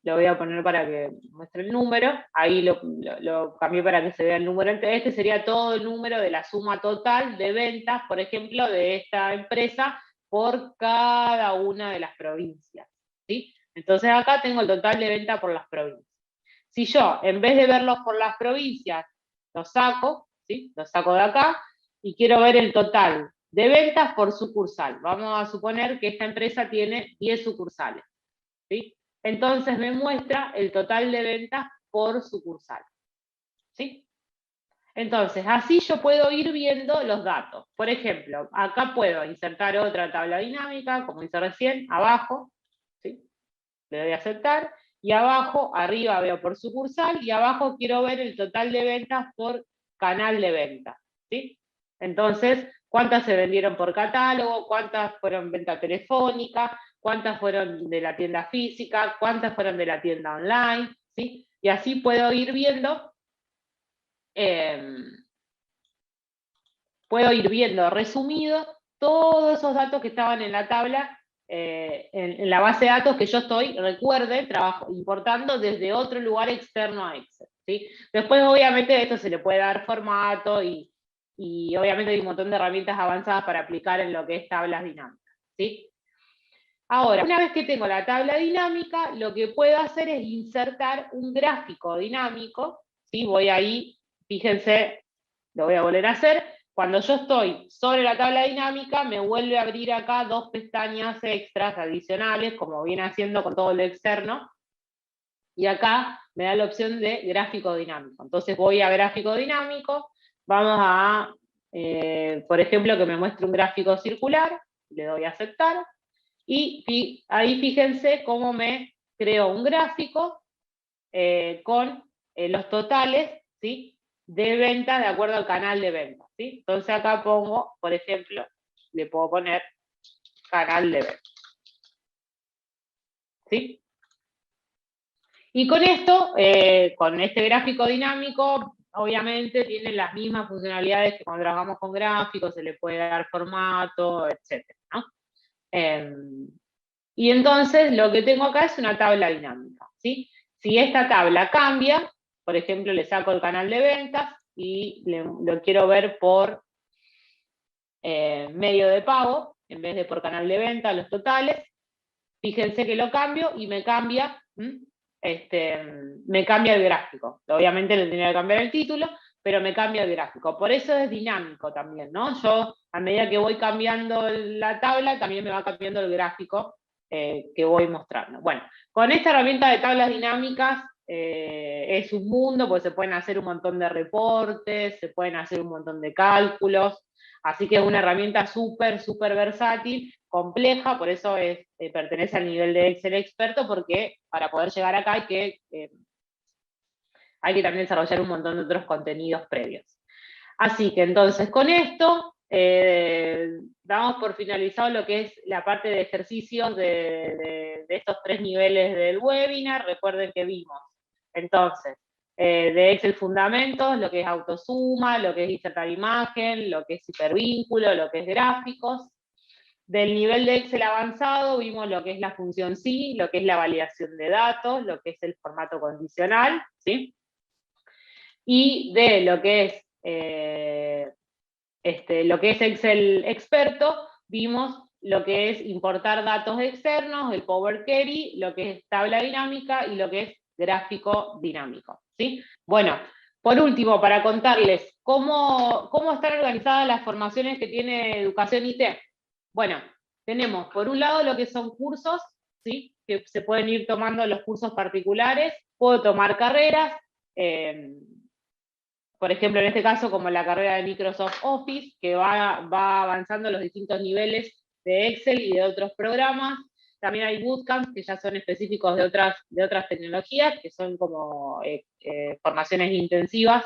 Lo voy a poner para que muestre el número, ahí lo cambié para que se vea el número. Este sería todo el número de la suma total de ventas, por ejemplo, de esta empresa por cada una de las provincias, ¿sí? Entonces acá tengo el total de ventas por las provincias. Si yo, en vez de verlos por las provincias, los saco, ¿sí? Los saco de acá, y quiero ver el total de ventas por sucursal. Vamos a suponer que esta empresa tiene 10 sucursales, ¿sí? Entonces me muestra el total de ventas por sucursal, ¿sí? Entonces, así yo puedo ir viendo los datos. Por ejemplo, acá puedo insertar otra tabla dinámica, como hice recién, abajo, ¿sí? Le doy a aceptar, y abajo, arriba veo por sucursal, y abajo quiero ver el total de ventas por canal de ventas, ¿sí? Entonces, ¿cuántas se vendieron por catálogo? ¿Cuántas fueron venta telefónica? ¿Cuántas fueron de la tienda física? ¿Cuántas fueron de la tienda online? ¿Sí? Y así puedo ir viendo, resumido todos esos datos que estaban en la tabla, en la base de datos que yo estoy, recuerde, importando desde otro lugar externo a Excel, ¿sí? Después, obviamente, a esto se le puede dar formato, y obviamente hay un montón de herramientas avanzadas para aplicar en lo que es tablas dinámicas, ¿sí? Ahora, una vez que tengo la tabla dinámica, lo que puedo hacer es insertar un gráfico dinámico, ¿sí? Voy ahí, fíjense, lo voy a volver a hacer. Cuando yo estoy sobre la tabla dinámica, me vuelve a abrir acá 2 pestañas extras adicionales, como viene haciendo con todo lo externo, y acá me da la opción de gráfico dinámico. Entonces voy a gráfico dinámico, vamos a, por ejemplo, que me muestre un gráfico circular, le doy a aceptar, y ahí fíjense cómo me creo un gráfico con los totales, ¿sí? De ventas de acuerdo al canal de ventas, ¿sí? Entonces acá pongo, por ejemplo, le puedo poner canal de ventas, ¿sí? Y con esto, con este gráfico dinámico, obviamente tiene las mismas funcionalidades que cuando trabajamos con gráficos, se le puede dar formato, etc., ¿no? Y entonces lo que tengo acá es una tabla dinámica, ¿sí? Si esta tabla cambia, por ejemplo, le saco el canal de ventas y lo quiero ver por medio de pago, en vez de por canal de venta, los totales. Fíjense que lo cambio y me cambia, me cambia el gráfico. Obviamente le tendría que cambiar el título, pero me cambia el gráfico. Por eso es dinámico también, ¿no? Yo, a medida que voy cambiando la tabla, también me va cambiando el gráfico que voy mostrando. Bueno, con esta herramienta de tablas dinámicas es un mundo, porque se pueden hacer un montón de reportes, se pueden hacer un montón de cálculos, así que es una herramienta súper, súper versátil, compleja, por eso pertenece al nivel de Excel experto, porque para poder llegar acá hay que también desarrollar un montón de otros contenidos previos. Así que entonces con esto damos por finalizado lo que es la parte de ejercicios de estos 3 niveles del webinar. Recuerden que vimos entonces de Excel Fundamentos, lo que es autosuma, lo que es insertar imagen, lo que es hipervínculo, lo que es gráficos. Del nivel de Excel avanzado vimos lo que es la función sí, lo que es la validación de datos, lo que es el formato condicional, ¿sí? Y de lo que es Excel experto, vimos lo que es importar datos externos, el Power Query, lo que es tabla dinámica y lo que es gráfico dinámico, ¿sí? Bueno, por último, para contarles cómo están organizadas las formaciones que tiene Educación IT. Bueno, tenemos por un lado lo que son cursos, ¿sí? Que se pueden ir tomando los cursos particulares, puedo tomar carreras, por ejemplo, en este caso, como la carrera de Microsoft Office, que va avanzando los distintos niveles de Excel y de otros programas. También hay bootcamps que ya son específicos de otras tecnologías, que son como formaciones intensivas.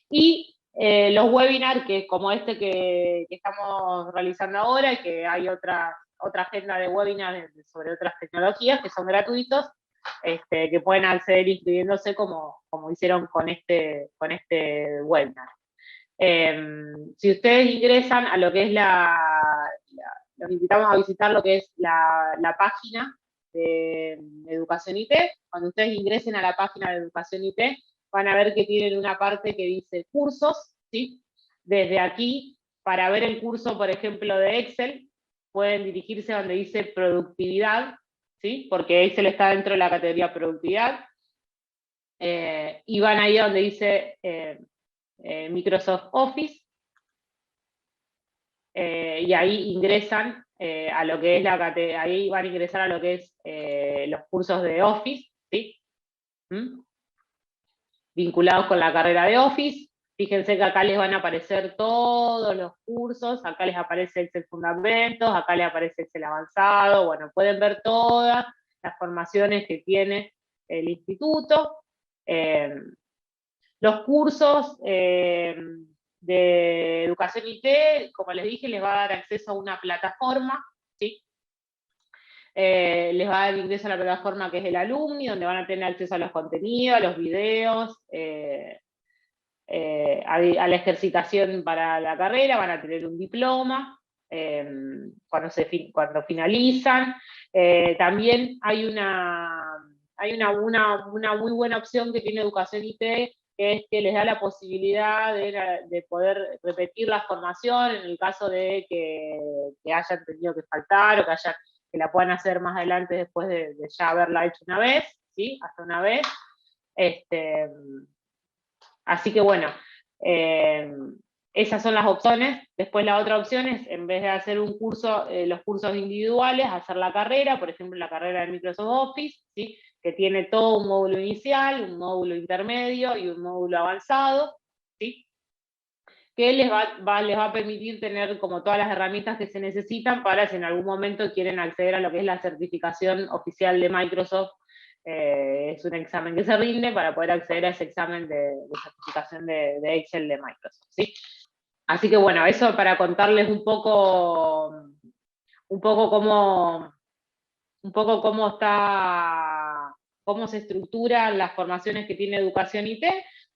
Y los webinars, que como este que estamos realizando ahora, y que hay otra agenda de webinars sobre otras tecnologías que son gratuitos, que pueden acceder inscribiéndose como hicieron con este webinar. Si ustedes ingresan a lo que es los invitamos a visitar lo que es la página de Educación IT. Cuando ustedes ingresen a la página de Educación IT, van a ver que tienen una parte que dice cursos, ¿sí? Desde aquí, para ver el curso, por ejemplo, de Excel, pueden dirigirse a donde dice productividad, ¿sí? Porque Excel está dentro de la categoría productividad, y van ahí a donde dice Microsoft Office, y ahí ingresan a lo que es ahí van a ingresar a lo que es los cursos de Office, ¿sí? Vinculados con la carrera de Office. Fíjense que acá les van a aparecer todos los cursos, acá les aparece Excel Fundamentos, acá les aparece Excel Avanzado, bueno, pueden ver todas las formaciones que tiene el instituto. Los cursos de Educación IT, como les dije, les va a dar acceso a una plataforma, ¿sí? Les va a dar ingreso a la plataforma que es el Alumni, donde van a tener acceso a los contenidos, a los videos, a la ejercitación para la carrera, van a tener un diploma cuando finalizan. También hay una muy buena opción que tiene Educación IT, que es que les da la posibilidad de poder repetir la formación en el caso de que hayan tenido que faltar o que la puedan hacer más adelante después de ya haberla hecho una vez, ¿sí? Hasta una vez. Así que bueno, esas son las opciones. Después la otra opción es, en vez de hacer un curso, los cursos individuales, hacer la carrera, por ejemplo la carrera de Microsoft Office, ¿sí? Que tiene todo un módulo inicial, un módulo intermedio y un módulo avanzado, ¿sí? Que les va a permitir tener como todas las herramientas que se necesitan para si en algún momento quieren acceder a lo que es la certificación oficial de Microsoft. Es un examen que se rinde para poder acceder a ese examen de certificación de Excel de Microsoft, ¿sí? Así que bueno, eso para contarles un poco cómo se estructuran las formaciones que tiene Educación IT.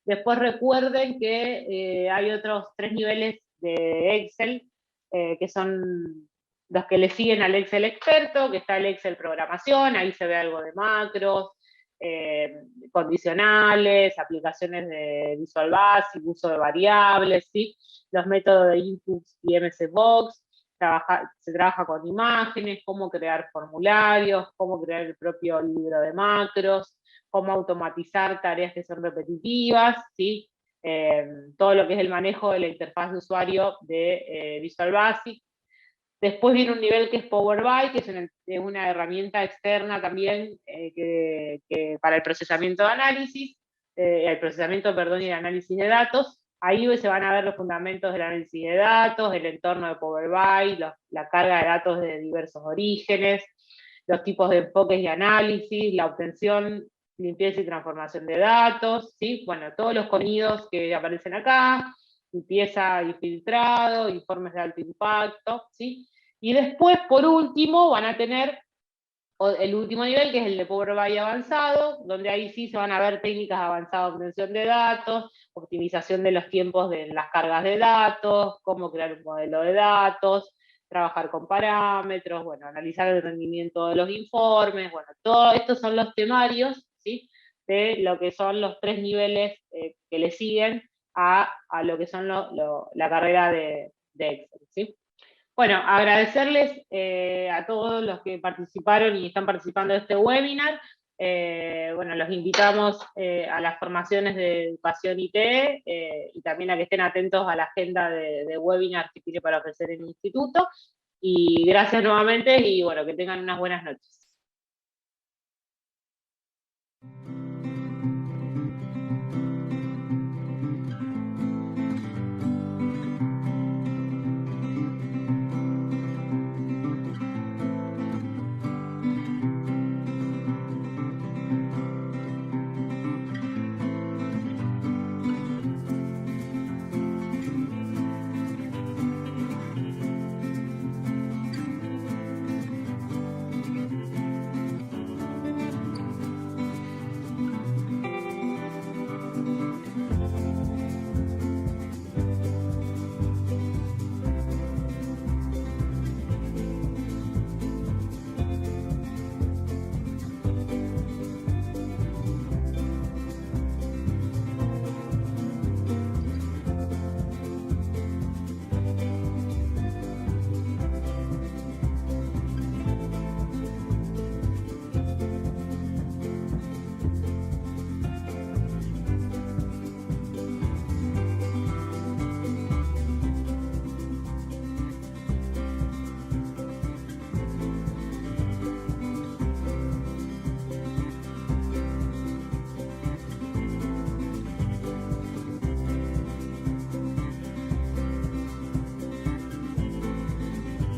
Después recuerden que hay otros 3 niveles de Excel, que son los que le siguen al Excel experto, que está el Excel programación, ahí se ve algo de macros, condicionales, aplicaciones de Visual Basic, uso de variables, ¿sí? Los métodos de inputs y MSBox, se trabaja con imágenes, cómo crear formularios, cómo crear el propio libro de macros, cómo automatizar tareas que son repetitivas, ¿sí? Todo lo que es el manejo de la interfaz de usuario de Visual Basic. Después viene un nivel que es Power BI, que es una herramienta externa también que para el procesamiento de análisis, el procesamiento, perdón, y el análisis de datos. Ahí se van a ver los fundamentos del análisis de datos, el entorno de Power BI, la carga de datos de diversos orígenes, los tipos de enfoques y análisis, la obtención, limpieza y transformación de datos, ¿sí? Bueno, todos los contenidos que aparecen acá, limpieza y filtrado, informes de alto impacto, ¿sí? Y después, por último, van a tener el último nivel, que es el de Power BI avanzado, donde ahí sí se van a ver técnicas avanzadas de obtención de datos, optimización de los tiempos de las cargas de datos, cómo crear un modelo de datos, trabajar con parámetros, bueno, analizar el rendimiento de los informes, bueno, todos estos son los temarios, ¿sí? De lo que son los 3 niveles que le siguen a lo que son la carrera de Excel, ¿sí? Bueno, agradecerles a todos los que participaron y están participando de este webinar. Bueno, los invitamos a las formaciones de Educación IT y también a que estén atentos a la agenda de webinars que tiene para ofrecer el instituto. Y gracias nuevamente y bueno, que tengan unas buenas noches.